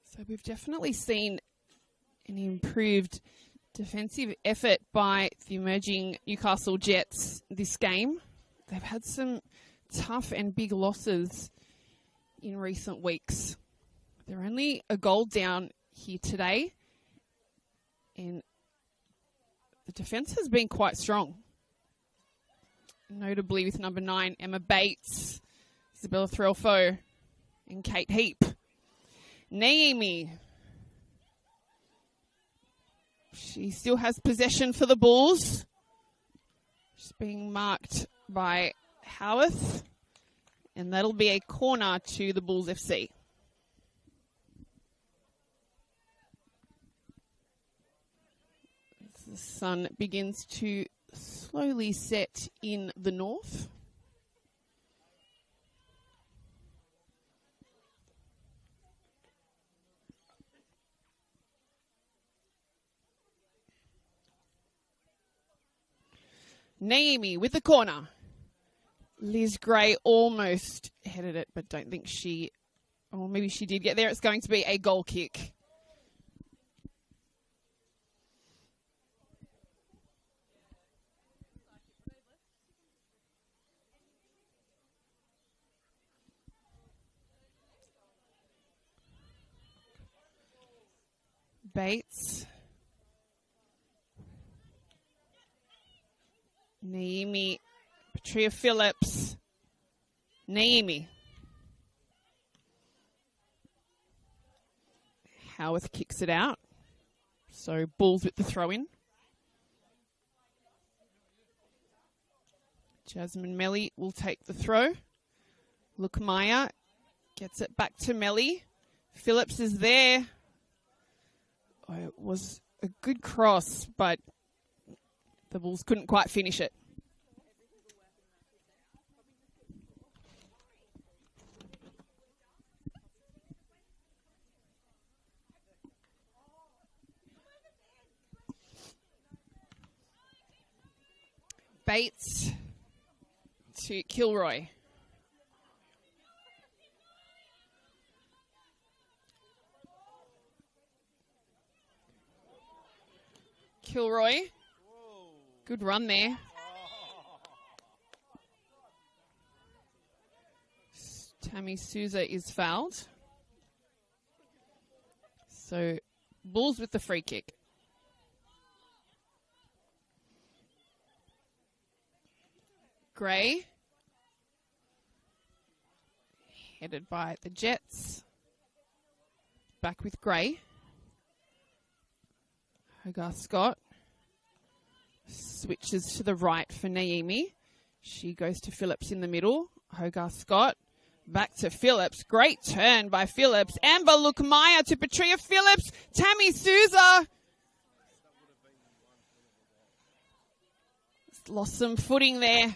So we've definitely seen an improved defensive effort by the emerging Newcastle Jets this game. They've had some tough and big losses in recent weeks. They're only a goal down here today, and the defence has been quite strong. Notably with number 9, Emma Bates, Isabella Threlfo, and Kate Heap. Naomi. She still has possession for the Bulls. She's being marked by Howarth, and that'll be a corner to the Bulls FC. The sun begins to slowly set in the north. Naomi with the corner. Liz Gray almost headed it, but don't think she, or maybe she did get there. It's going to be a goal kick. Bates. Naomi. Patria Phillips. Naomi. Howarth kicks it out. So Bulls with the throw in. Jasmine Melly will take the throw. Lookmeyer gets it back to Melly. Phillips is there. Oh, it was a good cross, but the Bulls couldn't quite finish it. Bates to Kilroy. Kilroy. Good run there. Tammy Souza is fouled. So Bulls with the free kick. Gray. Headed by the Jets. Back with Gray. Hogarth Scott switches to the right for Naomi. She goes to Phillips in the middle. Hogarth Scott Back to Phillips. Great turn by Phillips. Amber Lukmaya to Petria Phillips. Tammy Souza. Lost some footing there.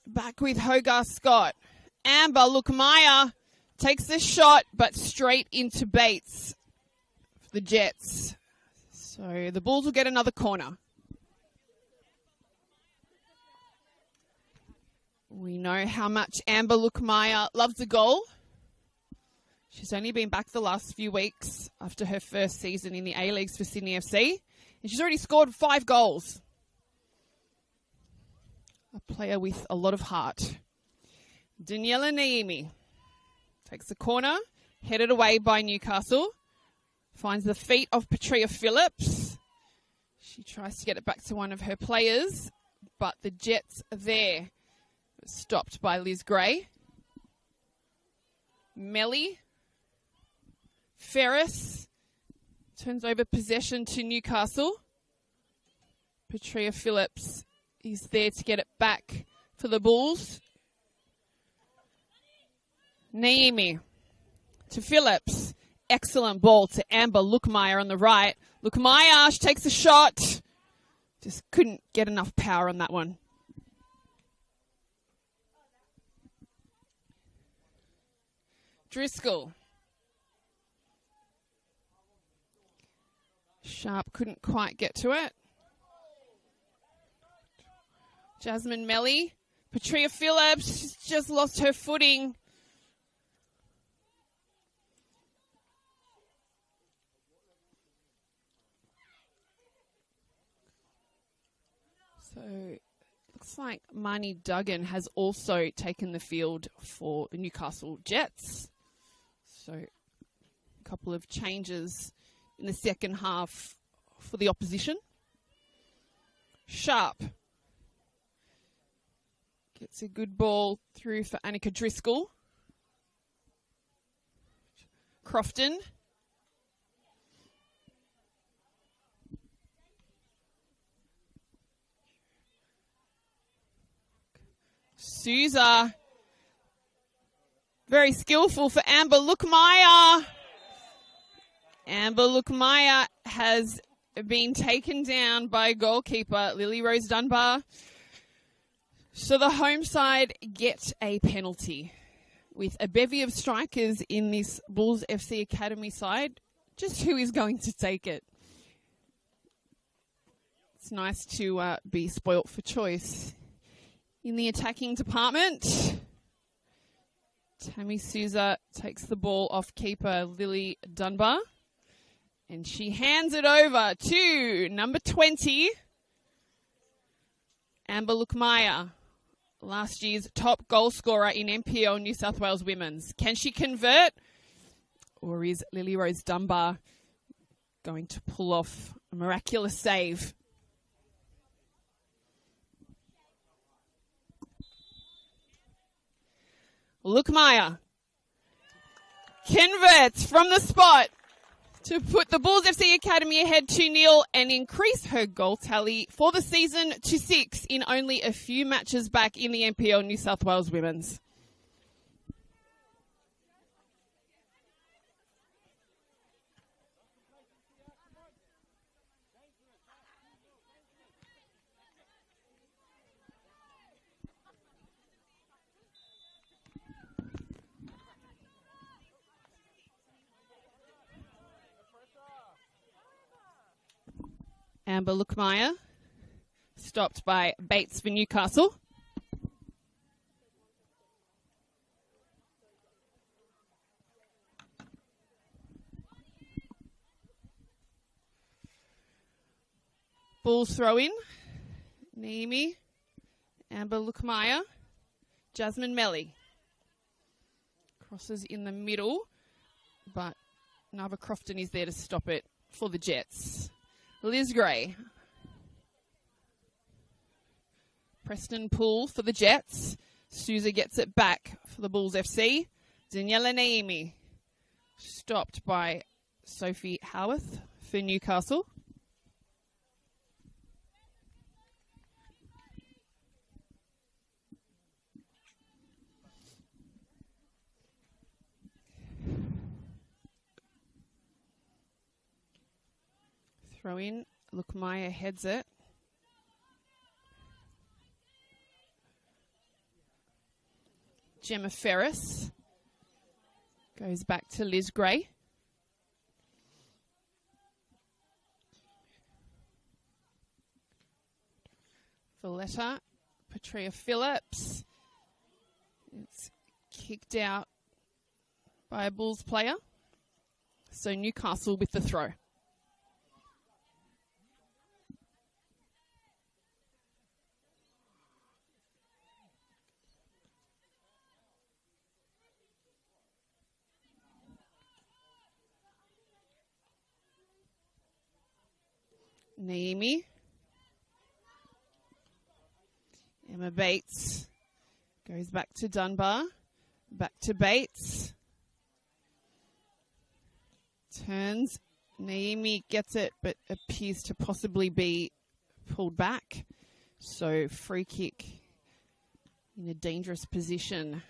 Back with Hogarth Scott. Amber Lukmaya takes the shot, but straight into Bates for the Jets. So the Bulls will get another corner. We know how much Amber Lukmaya loves a goal. She's only been back the last few weeks after her first season in the A-Leagues for Sydney FC. And she's already scored 5 goals. A player with a lot of heart. Daniela Naimi takes the corner, headed away by Newcastle. Finds the feet of Petria Phillips. She tries to get it back to one of her players, but the Jets are there. Stopped by Liz Gray. Melly. Ferris. Turns over possession to Newcastle. Petria Phillips is there to get it back for the Bulls. Naimi to Phillips. Excellent ball to Amber Lukmaya on the right. Lukmaya, she takes a shot. Just couldn't get enough power on that one. Driscoll. Sharp couldn't quite get to it. Jasmine Melly. Petria Phillips, she's just lost her footing. So, looks like Marnie Duggan has also taken the field for the Newcastle Jets. So, a couple of changes in the second half for the opposition. Sharp gets a good ball through for Annika Driscoll. Crofton. Souza. Very skillful for Amber Lukmaya. Amber Lukmaya has been taken down by goalkeeper Lily Rose Dunbar. So the home side get a penalty. With a bevy of strikers in this Bulls FC Academy side, just who is going to take it? It's nice to be spoilt for choice. In the attacking department, Tammy Souza takes the ball off keeper Lily Dunbar. And she hands it over to number 20, Amber Lukmaya, last year's top goal scorer in NPL New South Wales Women's. Can she convert? Or is Lily Rose Dunbar going to pull off a miraculous save? Lukmaya converts from the spot to put the Bulls FC Academy ahead 2-0 and increase her goal tally for the season to 6 in only a few matches back in the NPL New South Wales Women's. Amber Lukmaya, stopped by Bates for Newcastle. Bulls throw in. Naimi, Amber Lukmaya, Jasmine Melly. Crosses in the middle, but Nava Crofton is there to stop it for the Jets. Liz Gray. Preston Poole for the Jets. Souza gets it back for the Bulls FC. Daniela Naimi. Stopped by Sophie Howarth for Newcastle. Throw in. Lookmeyer heads it. Gemma Ferris goes back to Liz Gray. Valletta, Petria Phillips. It's kicked out by a Bulls player. So Newcastle with the throw. Naomi. Emma Bates goes back to Dunbar. Back to Bates. Turns. Naomi gets it, but appears to possibly be pulled back. So free kick in a dangerous position.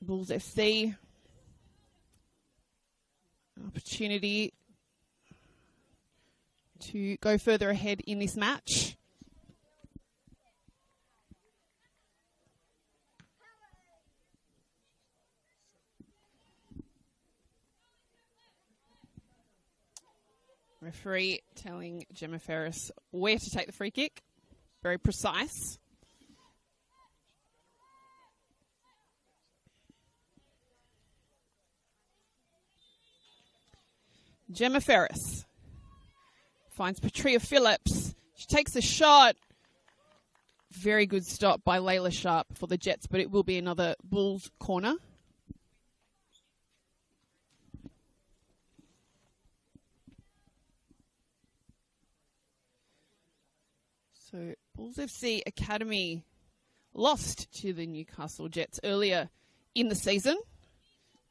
Bulls FC. Opportunity to go further ahead in this match. Referee telling Gemma Ferris where to take the free kick. Very precise. Gemma Ferris finds Petria Phillips. She takes a shot. Very good stop by Layla Sharp for the Jets, but it will be another Bulls corner. So Bulls FC Academy lost to the Newcastle Jets earlier in the season.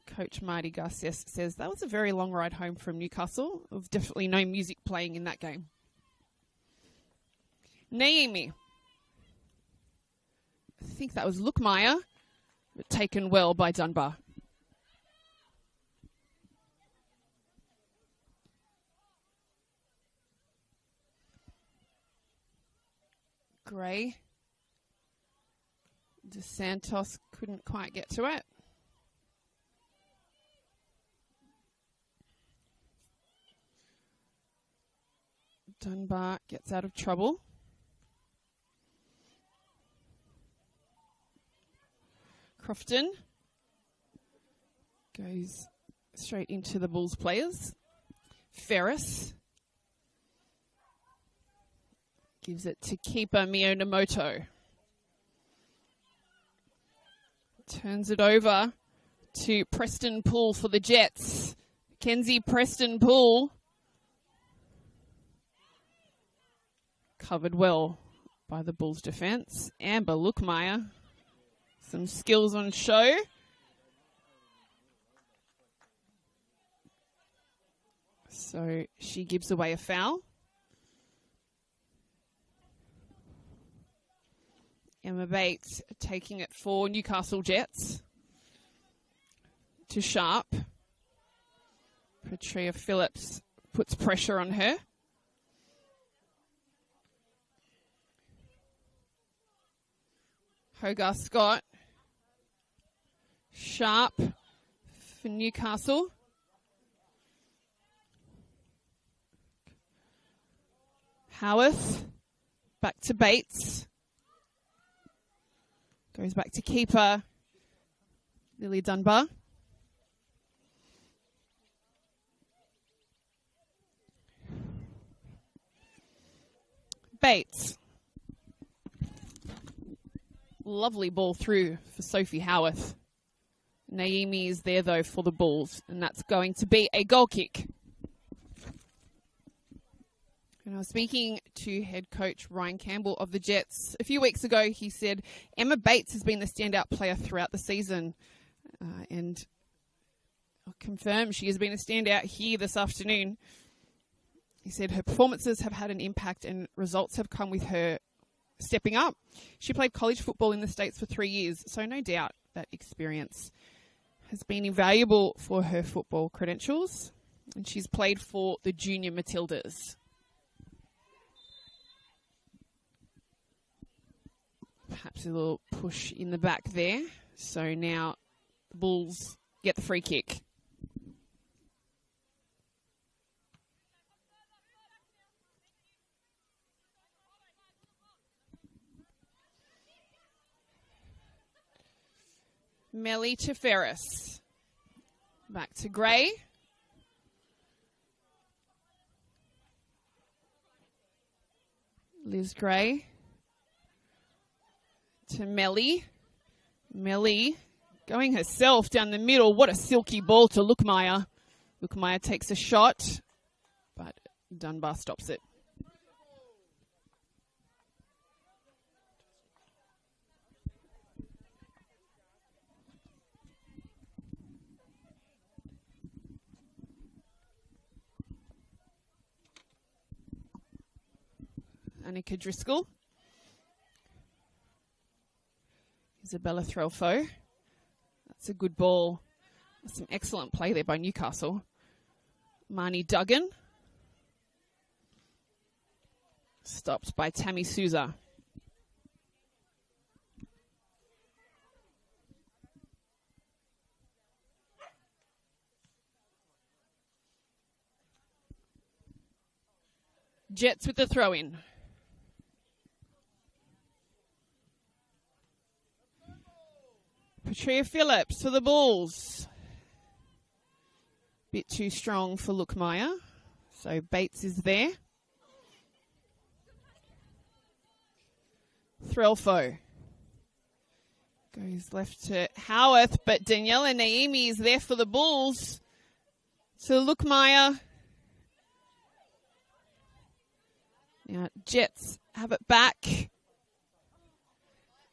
Coach Marty Garces says that was a very long ride home from Newcastle. There was definitely no music playing in that game. Naomi. I think that was Lookmeyer, but taken well by Dunbar. Gray. DeSantos couldn't quite get to it. Dunbar gets out of trouble. Crofton goes straight into the Bulls players. Ferris gives it to keeper Miyonamoto. Turns it over to Preston Poole for the Jets. Kenzie Preston Poole. Covered well by the Bulls defence. Amber Lookmeyer. Some skills on show. So she gives away a foul. Emma Bates taking it for Newcastle Jets. To Sharp. Petria Phillips puts pressure on her. Hogarth Scott. Sharp for Newcastle. Howarth. Back to Bates. Goes back to keeper Lily Dunbar. Bates. Lovely ball through for Sophie Howarth. Naomi is there, though, for the Bulls, and that's going to be a goal kick. And I was speaking to head coach Ryan Campbell of the Jets a few weeks ago. He said Emma Bates has been the standout player throughout the season. And I'll confirm she has been a standout here this afternoon. He said her performances have had an impact and results have come with her stepping up. She played college football in the States for 3 years, so no doubt that experience has been invaluable for her football credentials. And she's played for the Junior Matildas. Perhaps a little push in the back there. So now the Bulls get the free kick. Melly to Ferris. Back to Gray. Liz Gray to Melly. Melly going herself down the middle. What a silky ball to Lookmeyer. Lookmeyer takes a shot, but Dunbar stops it. Annika Driscoll. Isabella Threlfo. That's a good ball. Some excellent play there by Newcastle. Marnie Duggan. Stopped by Tammy Souza. Jets with the throw-in. Patria Phillips for the Bulls. Bit too strong for Lookmeyer. So Bates is there. Threlfo. Goes left to Howarth, but Daniela Naimi is there for the Bulls. So Lookmeyer. Now Jets have it back.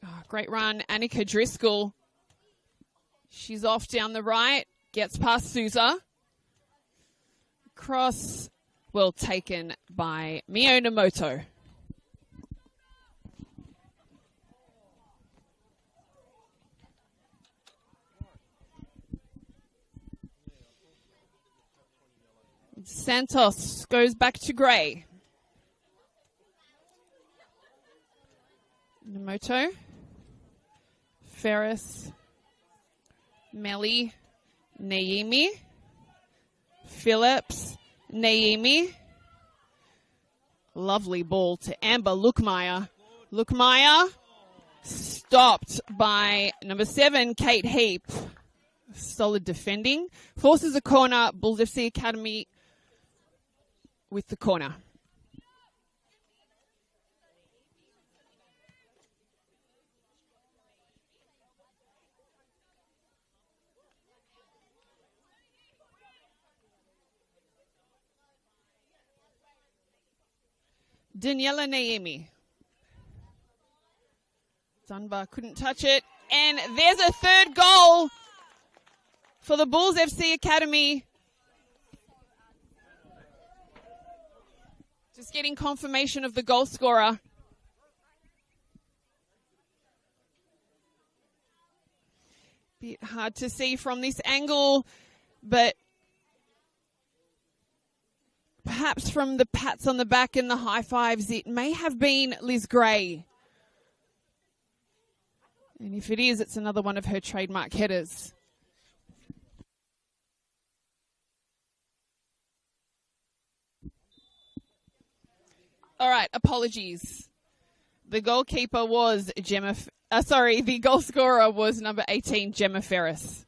Oh, great run. Annika Driscoll. She's off down the right. Gets past Souza. Cross, well taken by Mio Namoto. Santos goes back to Gray. Namoto. Ferris. Melly. Naimi. Phillips. Naimi. Lovely ball to Amber Lookmeyer. Lookmeyer stopped by number 7, Kate Heap. Solid defending. Forces a corner. Bulls FC Academy with the corner. Daniela Naimi. Dunbar couldn't touch it. And there's a third goal for the Bulls FC Academy. Just getting confirmation of the goal scorer. Bit hard to see from this angle, but perhaps from the pats on the back and the high fives, it may have been Liz Gray. And if it is, it's another one of her trademark headers. All right, apologies. The goalkeeper was the goal scorer was number 18, Gemma Ferris.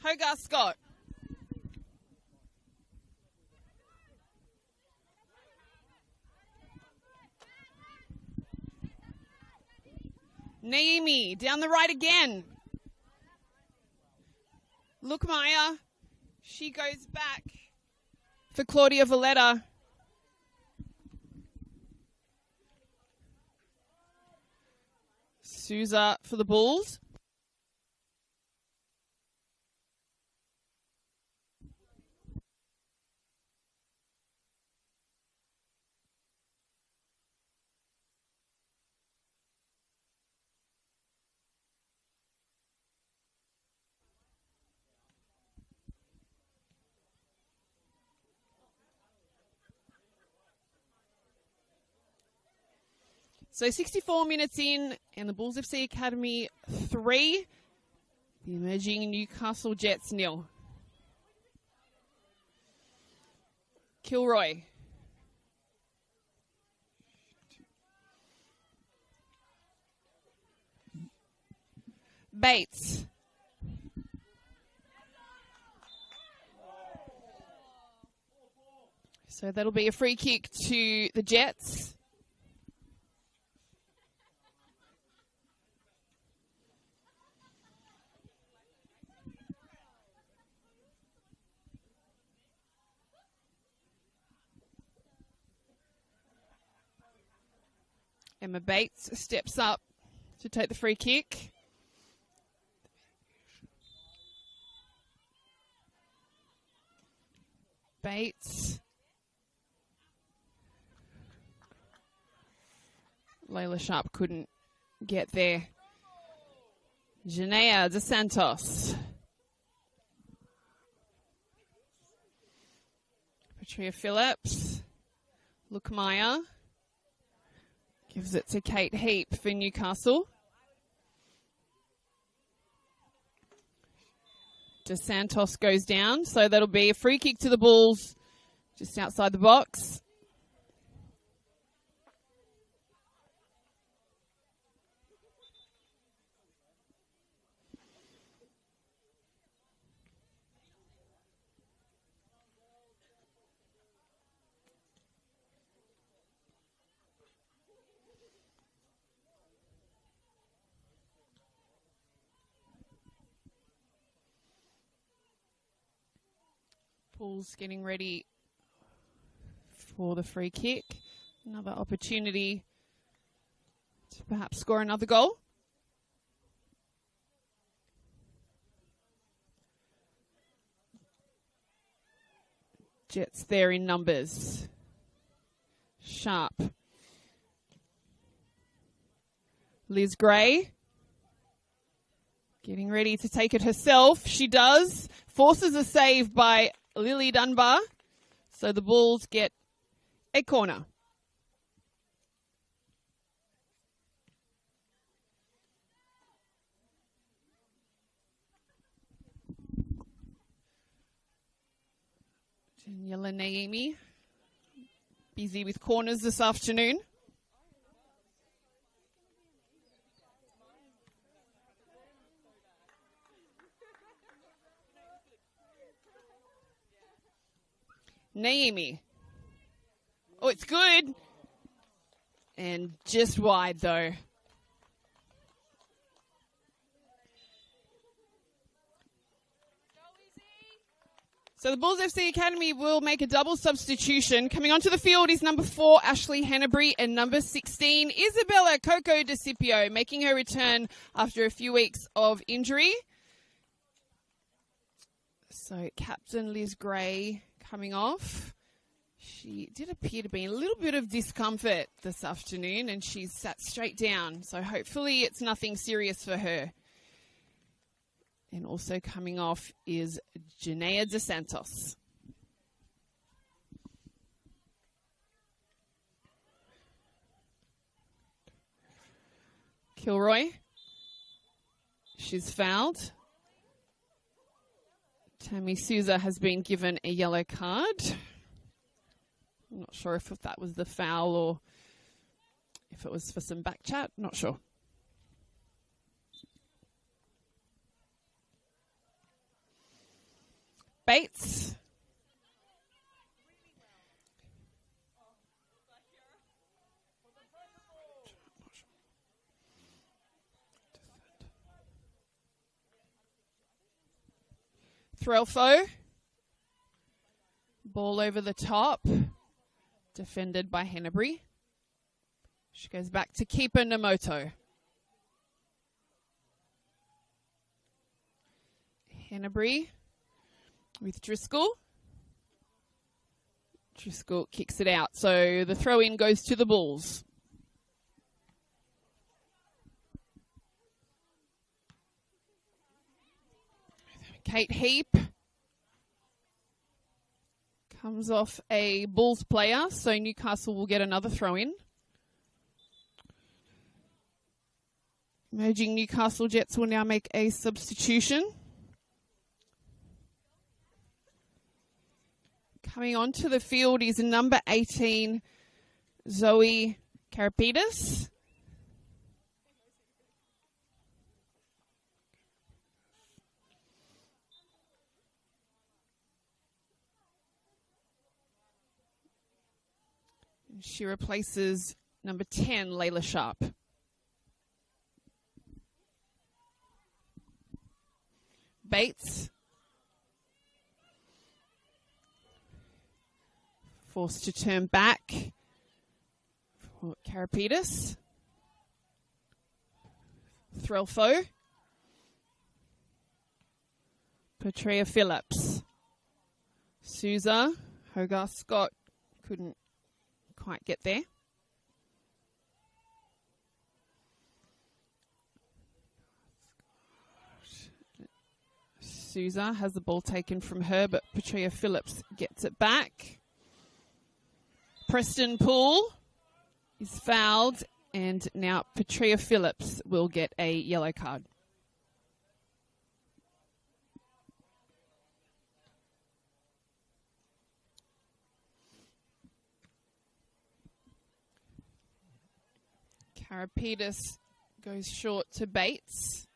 Hogarth Scott. Naimi down the right again. Lookmeyer. She goes back for Claudia Valletta. Souza for the Bulls. So 64 minutes in, and the Bulls FC Academy 3, the emerging Newcastle Jets 0. Kilroy. Bates. So that'll be a free kick to the Jets. Emma Bates steps up to take the free kick. Bates. Layla Sharp couldn't get there. Janea De Santos. Patria Phillips. Lookmeyer. Gives it to Kate Heap for Newcastle. De Santos goes down, so that'll be a free kick to the Bulls just outside the box. Bulls getting ready for the free kick. Another opportunity to perhaps score another goal. Jets there in numbers. Sharp. Liz Gray. Getting ready to take it herself. She does. Forces a save by Lily Dunbar. So the Bulls get a corner. Daniela Naimi, busy with corners this afternoon. Naimi. Oh, it's good. And just wide, though. So the Bulls FC Academy will make a double substitution. Coming onto the field is number 4, Ashley Hennebury, and number 16, Isabella Coco DeCipio, making her return after a few weeks of injury. So Captain Liz Gray coming off. She did appear to be in a little bit of discomfort this afternoon, and she's sat straight down. So hopefully it's nothing serious for her. And also coming off is Janea De Santos. Kilroy. She's fouled. Tammy Souza has been given a yellow card. I'm not sure if that was the foul or if it was for some back chat. Not sure. Bates. Threlfo. Ball over the top. Defended by Hennebury. She goes back to keeper Namoto. Hennebury with Driscoll. Driscoll kicks it out. So the throw in goes to the Bulls. Kate Heap comes off a Bulls player, so Newcastle will get another throw in. Emerging Newcastle Jets will now make a substitution. Coming onto the field is number 18, Zoe Karapitis. She replaces number 10, Layla Sharp. Bates. Forced to turn back for Karapitis. Threlfo. Petrea Phillips. Souza. Hogarth Scott couldn't quite get there. Souza has the ball taken from her, but Petrea Phillips gets it back. Preston Poole is fouled, and now Petrea Phillips will get a yellow card. Karapitis goes short to Bates.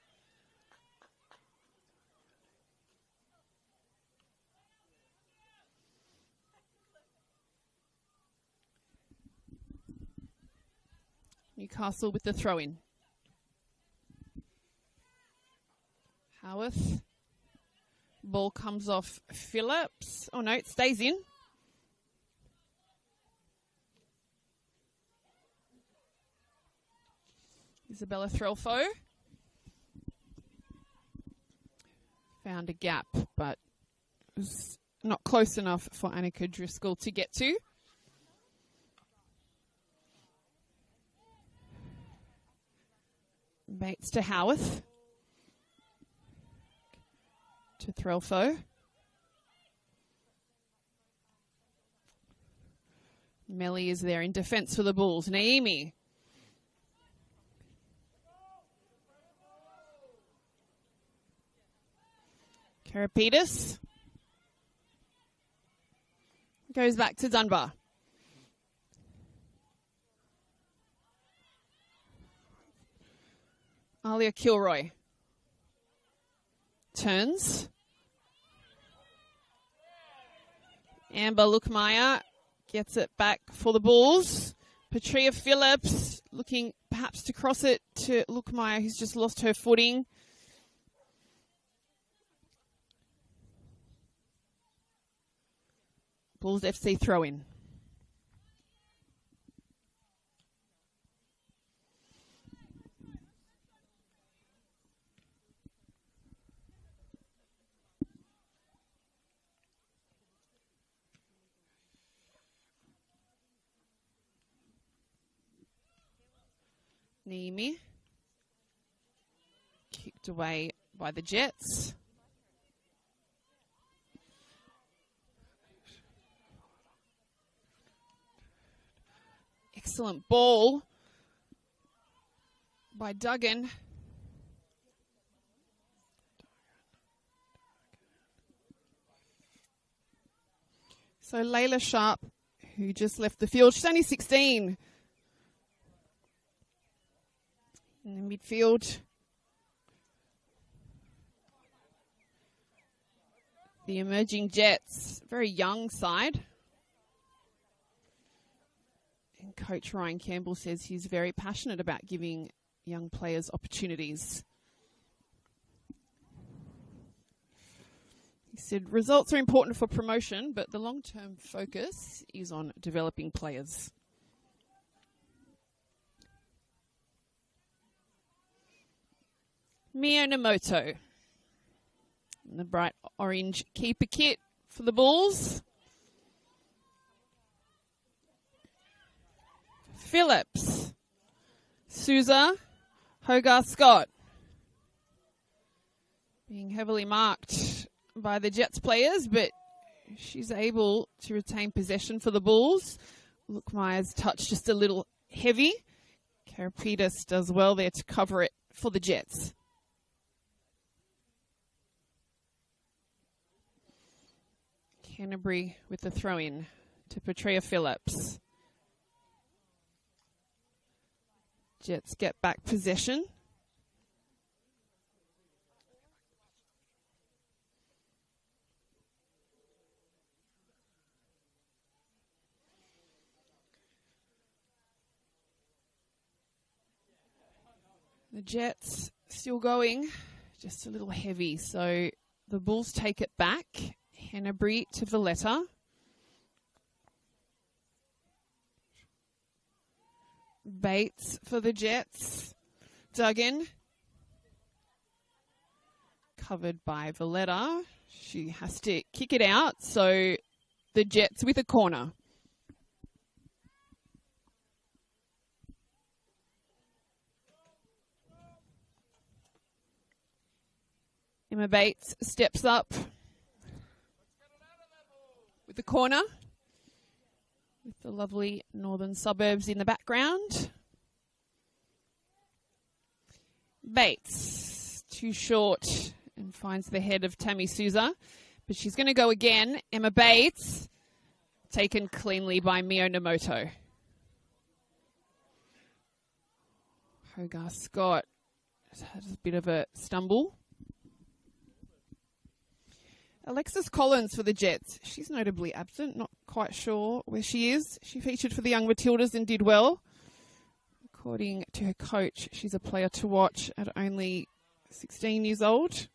Newcastle with the throw-in. Howarth. Ball comes off Phillips. Oh no, it stays in. Isabella Threlfo. Found a gap, but it was not close enough for Annika Driscoll to get to. Bates to Howarth. To Threlfo. Melly is there in defence for the Bulls. Naimi. Karapitis. Goes back to Dunbar. Alia Kilroy. Turns. Amber Lookmeyer gets it back for the Bulls. Petrea Phillips looking perhaps to cross it to Lookmeyer, who's just lost her footing. Bulls FC throw-in. Niemi. Kicked away by the Jets. Excellent ball by Duggan. So Layla Sharp, who just left the field, she's only 16. In the midfield, the emerging Jets, very young side. And Coach Ryan Campbell says he's very passionate about giving young players opportunities. He said results are important for promotion, but the long-term focus is on developing players. Mio Namoto. And the bright orange keeper kit for the Bulls. Phillips. Souza. Hogarth Scott. Being heavily marked by the Jets players, but she's able to retain possession for the Bulls. Lookmeyer's touch just a little heavy. Karapitis does well there to cover it for the Jets. Canterbury with the throw-in to Petrea Phillips. Jets get back possession. The Jets still going, just a little heavy. So the Bulls take it back. Canterbury to Valletta. Bates for the Jets. Duggan. Covered by Valletta. She has to kick it out. So the Jets with a corner. Emma Bates steps up with the corner, with the lovely northern suburbs in the background. Bates, too short, and finds the head of Tammy Souza. But she's going to go again. Emma Bates, taken cleanly by Mio Nomoto. Hogarth Scott has a bit of a stumble. Alexis Collins for the Jets. She's notably absent, not quite sure where she is. She featured for the Young Matildas and did well. According to her coach, she's a player to watch at only 16 years old.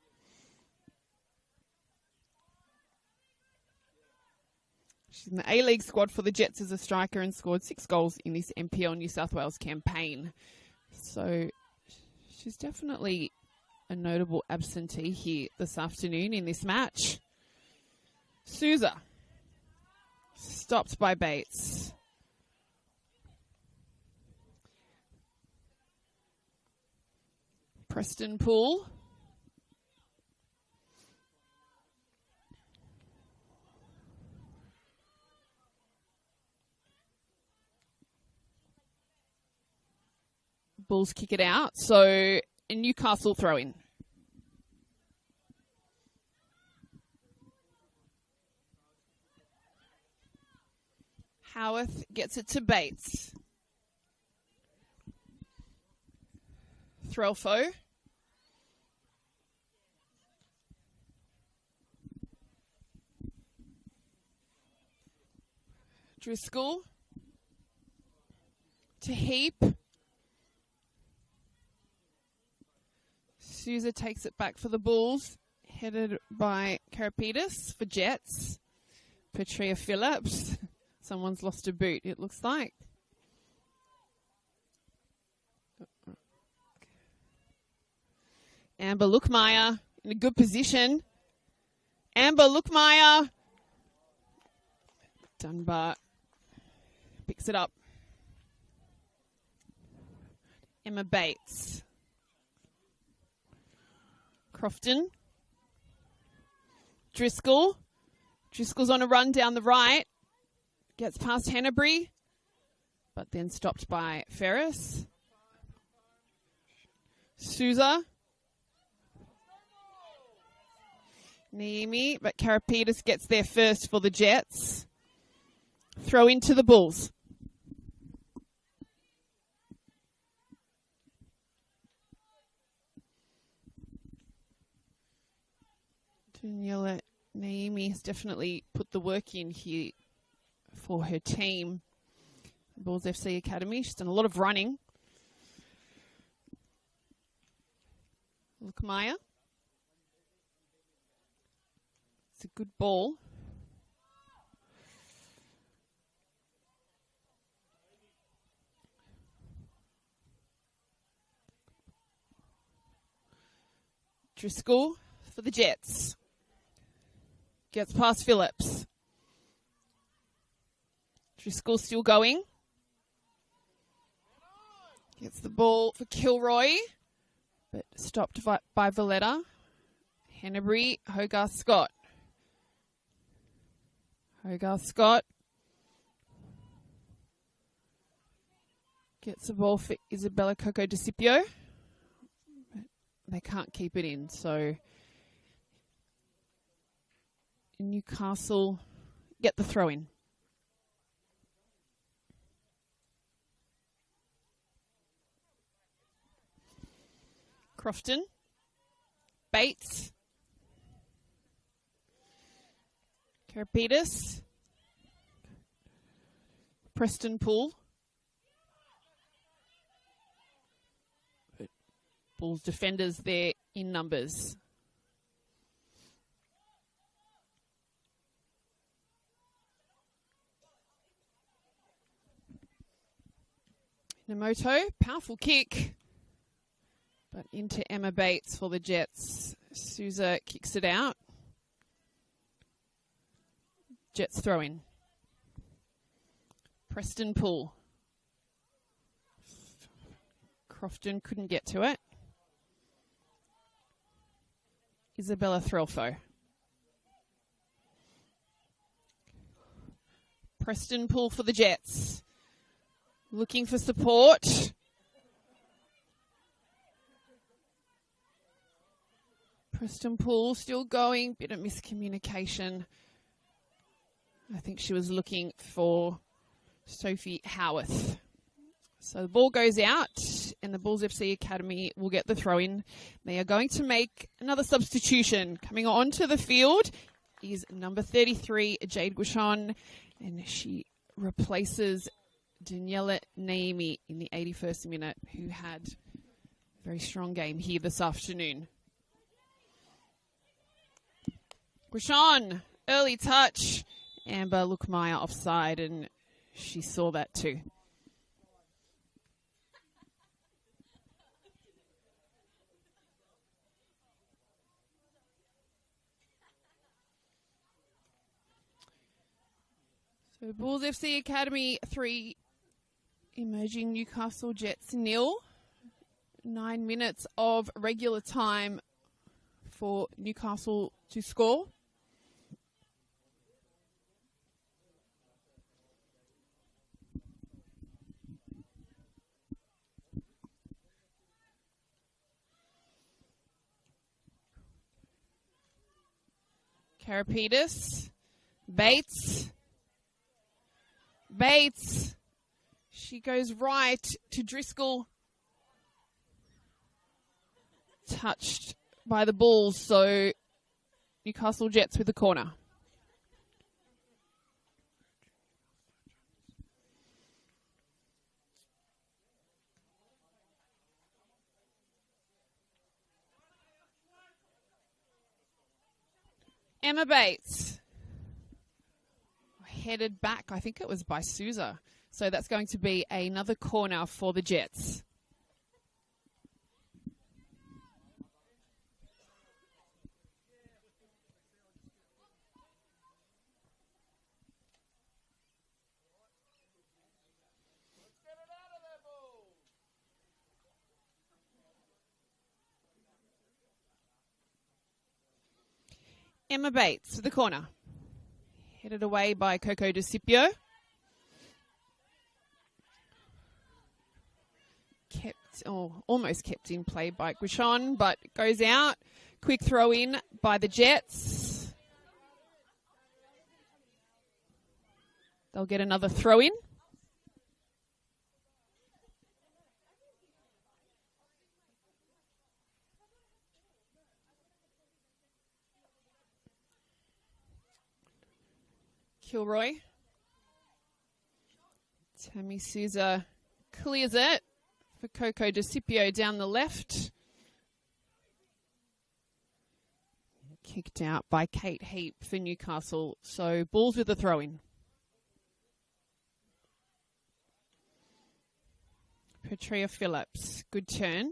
She's in the A-League squad for the Jets as a striker and scored 6 goals in this NPL New South Wales campaign. So she's definitely a notable absentee here this afternoon in this match. Souza. Stopped by Bates. Preston Poole. Bulls kick it out. So a Newcastle throw-in. Howarth gets it to Bates. Threlfo. Driscoll. To Heap. Souza takes it back for the Bulls. Headed by Karapetis for Jets. Petrea Phillips. Someone's lost a boot, it looks like. Amber Lookmeyer in a good position. Amber Lookmeyer. Dunbar picks it up. Emma Bates. Crofton. Driscoll. Driscoll's on a run down the right. Gets past Hanbury, but then stopped by Ferris. Souza. Niemi, but Karapetis gets there first for the Jets. Throw into the Bulls. Daniela Niemi has definitely put the work in here for her team, Bulls FC Academy. She's done a lot of running. Lookmeyer. It's a good ball. Driscoll for the Jets. Gets past Phillips. Driscoll still going. Gets the ball for Kilroy, but stopped by Valletta. Hanbury, Hogarth Scott. Hogarth Scott gets the ball for Isabella Coco DeCipio. they can't keep it in. So Newcastle get the throw in. Crofton, Bates, Karapetis, Preston Poole. Bulls defenders there in numbers. Namoto, powerful kick. But into Emma Bates for the Jets. Souza kicks it out. Jets throw in. Preston Poole. Crofton couldn't get to it. Isabella Threlfo. Preston Poole for the Jets. Looking for support. Preston Poole still going. Bit of miscommunication. I think she was looking for Sophie Howarth. So the ball goes out and the Bulls FC Academy will get the throw in. They are going to make another substitution. Coming onto the field is number 33, Jade Guichon, and she replaces Daniela Naimi in the 81st minute, who had a very strong game here this afternoon. Guichon, early touch. Amber Lookmeyer offside, and she saw that too. So Bulls FC Academy 3, emerging Newcastle Jets 0. 9 minutes of regular time for Newcastle to score. Karapetis, Bates, she goes right to Driscoll, touched by the Bulls, so Newcastle Jets with the corner. Emma Bates, headed back, I think it was by Souza. So that's going to be another corner for the Jets. Emma Bates to the corner. Headed away by Coco DeCipio. Almost kept in play by Guichon, but goes out. Quick throw in by the Jets. They'll get another throw in. Kilroy. Tammy Souza clears it for Coco DeCipio down the left. Kicked out by Kate Heap for Newcastle. So Bulls with the throw-in. Petrea Phillips. Good turn.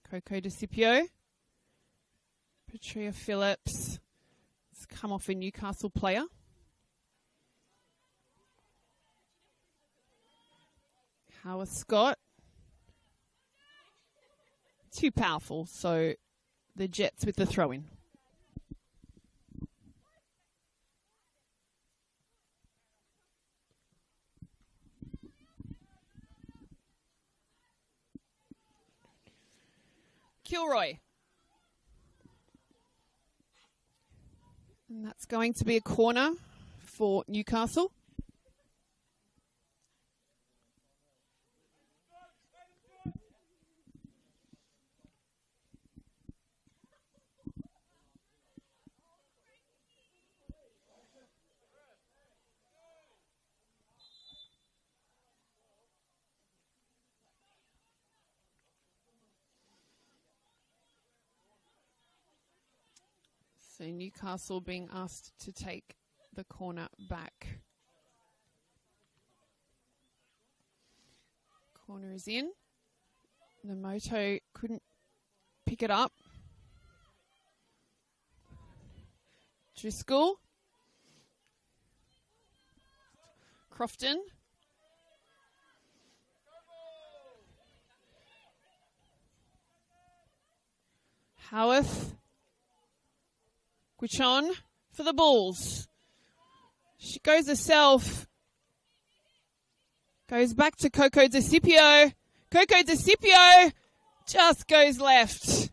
Coco DeCipio. Petrea Phillips. It's come off a Newcastle player. Howard Scott. Too powerful, so the Jets with the throw-in. Kilroy And that's going to be a corner for Newcastle. So Newcastle being asked to take the corner back. Corner is in. Namoto couldn't pick it up. Driscoll. Crofton. Howarth. Guichon for the Bulls. She goes herself. Goes back to Coco DeCipio. Coco DeCipio just goes left.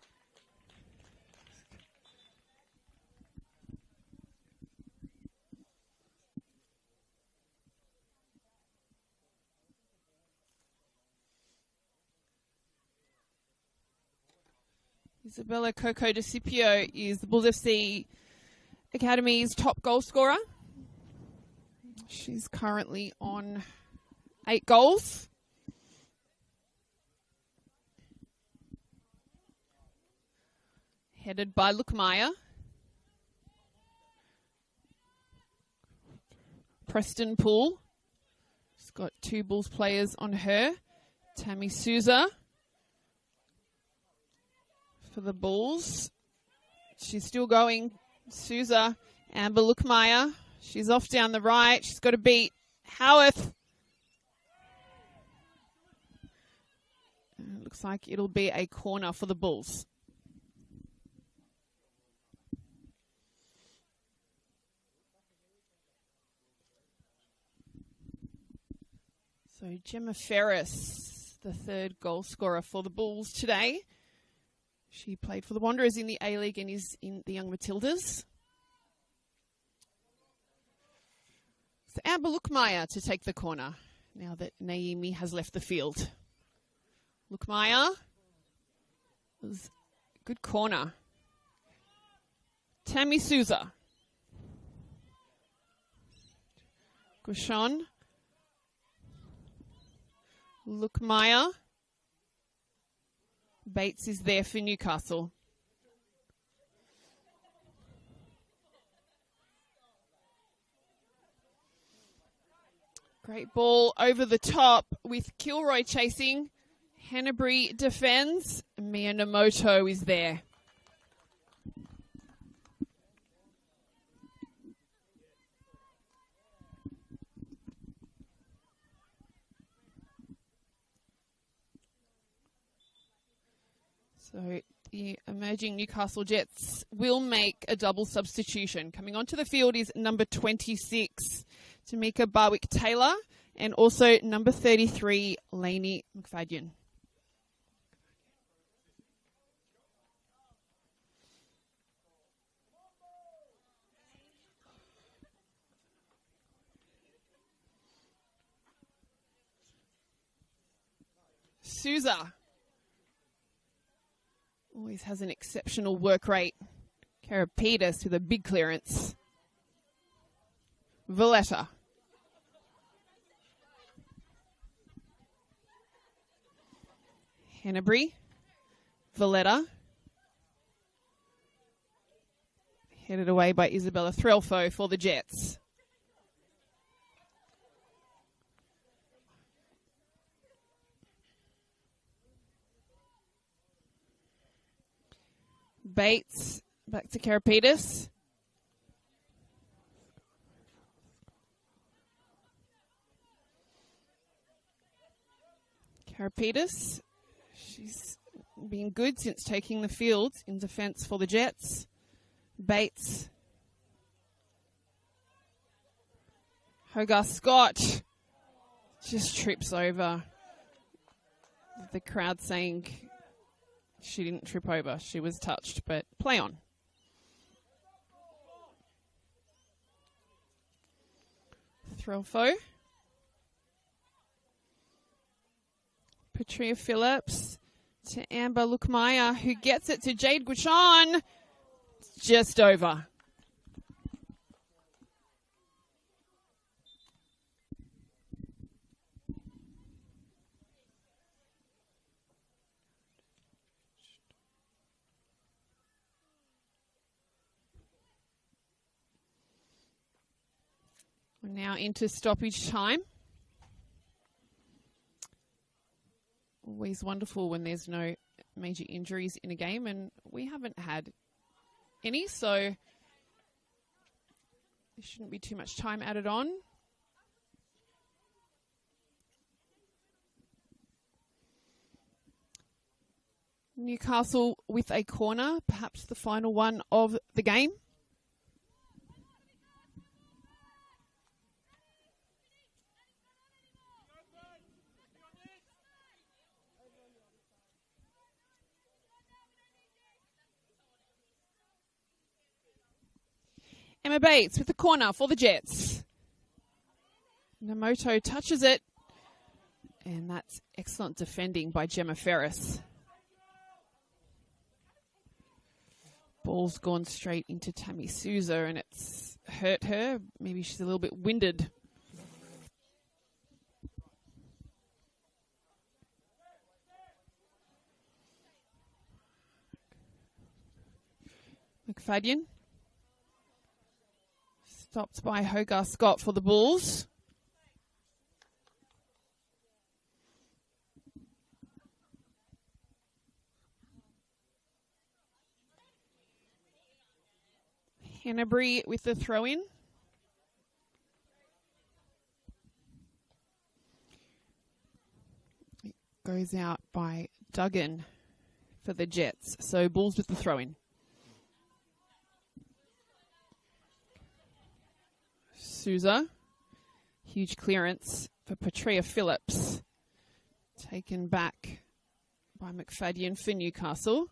Isabella Coco DeCipio is the Bulls FC Academy's top goal scorer. She's currently on 8 goals. Headed by Lukemire. Preston Poole. She's got 2 Bulls players on her. Tammy Souza for the Bulls. She's still going. Souza. Amber Lukemire. She's off down the right. She's got to beat Howarth. And it looks like it'll be a corner for the Bulls. So Gemma Ferris, the 3rd goal scorer for the Bulls today. She played for the Wanderers in the A-League and is in the Young Matildas. So Amber Lukemire to take the corner now that Naomi has left the field. Lukemire. Was a good corner. Tammy Souza. Guichon. Lukemire. Bates is there for Newcastle. Great ball over the top with Kilroy chasing. Hanbury defends. Miyamoto is there. So the emerging Newcastle Jets will make a double substitution. Coming onto the field is number 26, Tamika Barwick-Taylor, and also number 33, Lainey McFadden. Souza always has an exceptional work rate. Karapetis with a big clearance. Valletta. Hanbury. Valletta. Headed away by Isabella Threlfo for the Jets. Bates, back to Karapetis. Karapetis, she's been good since taking the field in defence for the Jets. Bates. Hogarth Scott just trips over. The crowd saying she didn't trip over. She was touched, but play on. Threlfo. Patria Phillips to Amber Lukmaya, who gets it to Jade Guichon. Just over. We're now into stoppage time. Always wonderful when there's no major injuries in a game, and we haven't had any, so there shouldn't be too much time added on. Newcastle with a corner, perhaps the final one of the game. Emma Bates with the corner for the Jets. Namoto touches it. And that's excellent defending by Gemma Ferris. Ball's gone straight into Tammy Souza and it's hurt her. Maybe she's a little bit winded. McFadden. Stopped by Hogarth Scott for the Bulls. Hanbury with the throw-in. It goes out by Duggan for the Jets. So Bulls with the throw-in. Souza. Huge clearance for Patria Phillips. Taken back by McFadden for Newcastle.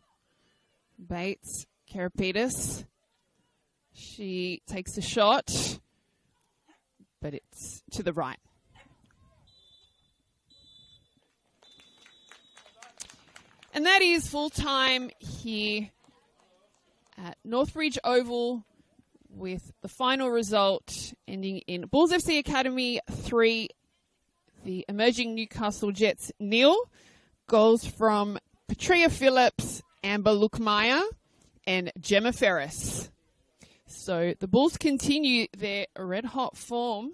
Bates, Karapetis. She takes a shot, but it's to the right. And that is full time here at Northbridge Oval, with the final result ending in Bulls FC Academy 3, the emerging Newcastle Jets 0. Goals from Patria Phillips, Amber Lukmaya, and Gemma Ferris. So the Bulls continue their red-hot form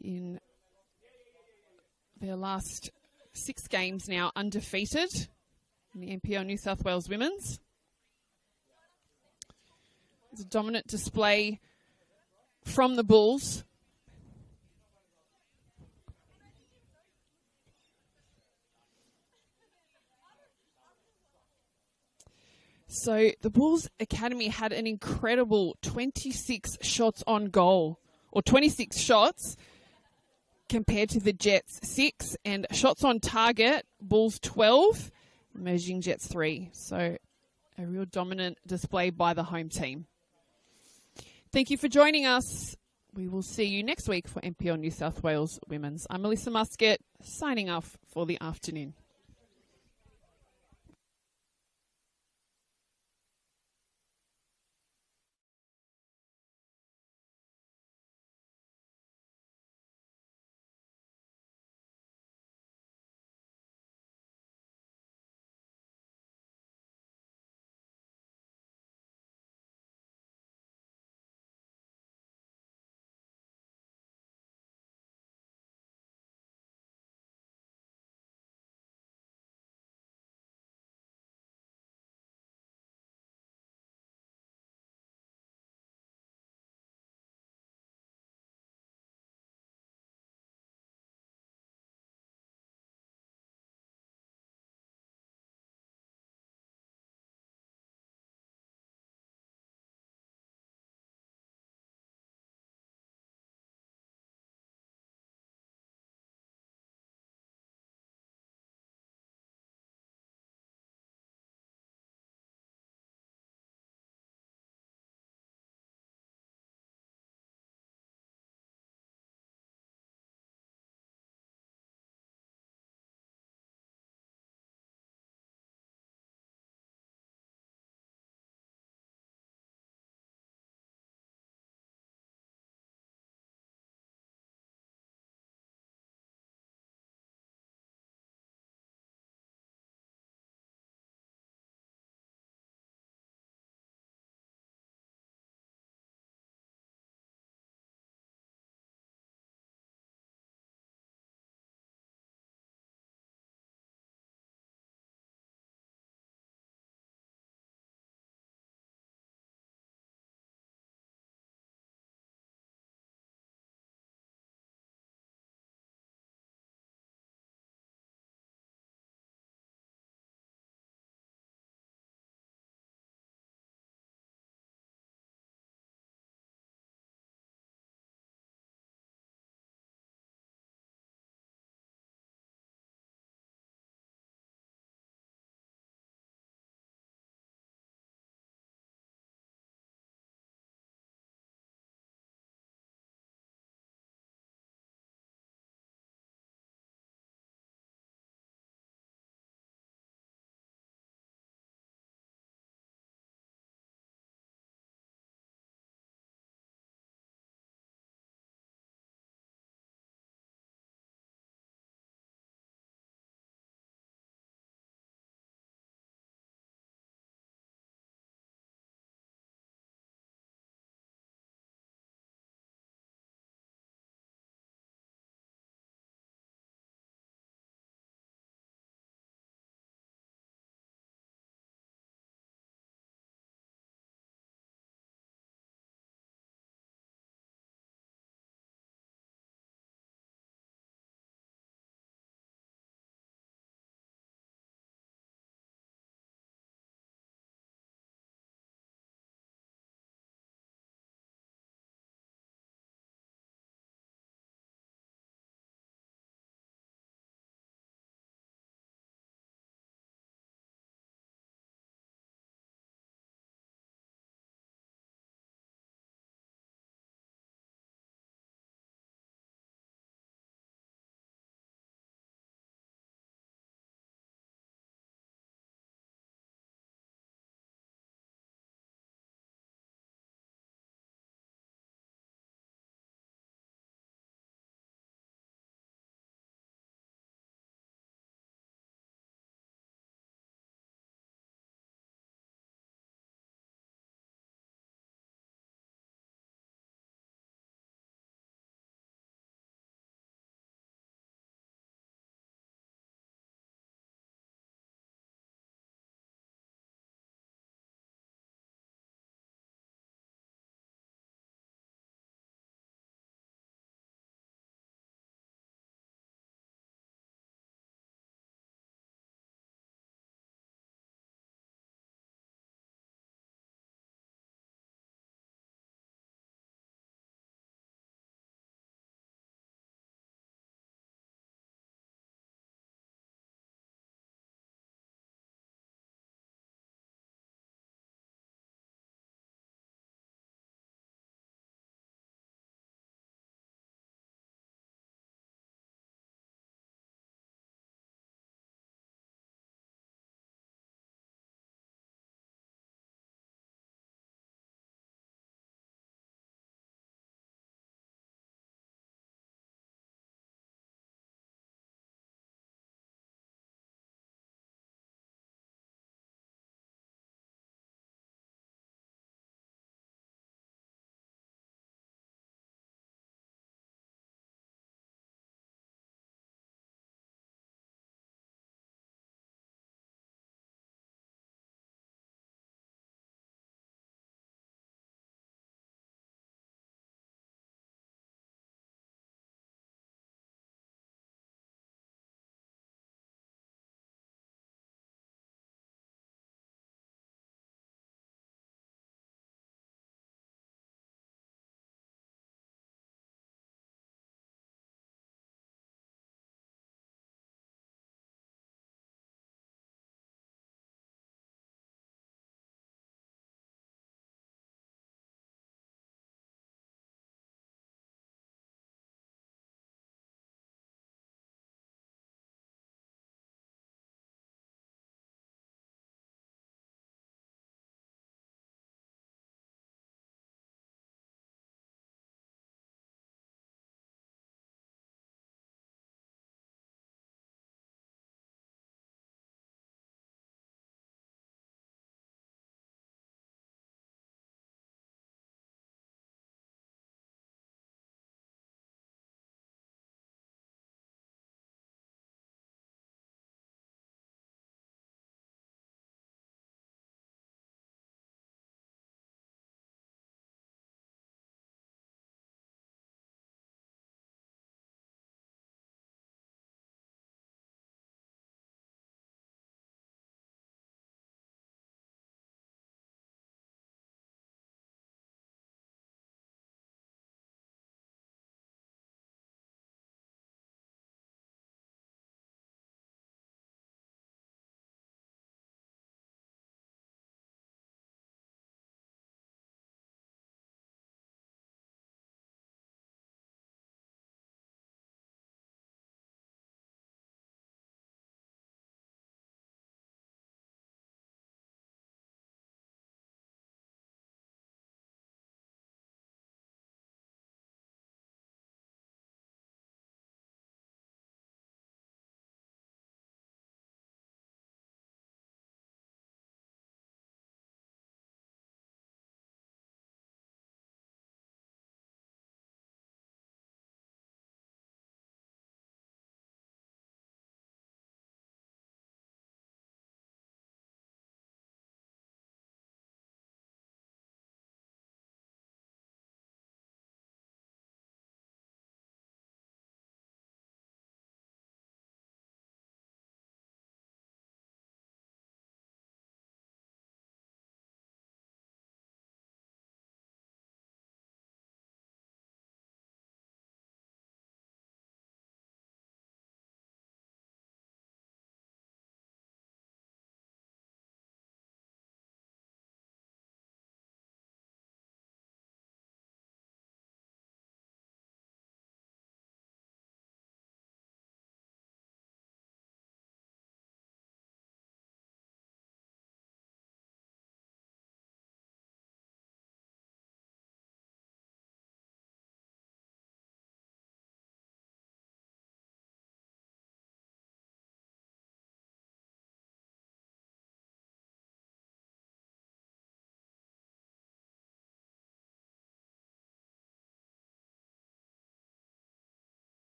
in their last 6 games now undefeated in the NPL New South Wales Women's. It's a dominant display from the Bulls. So the Bulls Academy had an incredible 26 shots on goal, or 26 shots compared to the Jets 6, and shots on target, Bulls 12, emerging Jets 3. So a real dominant display by the home team. Thank you for joining us. We will see you next week for NPL New South Wales Women's. I'm Melissa Muscat, signing off for the afternoon.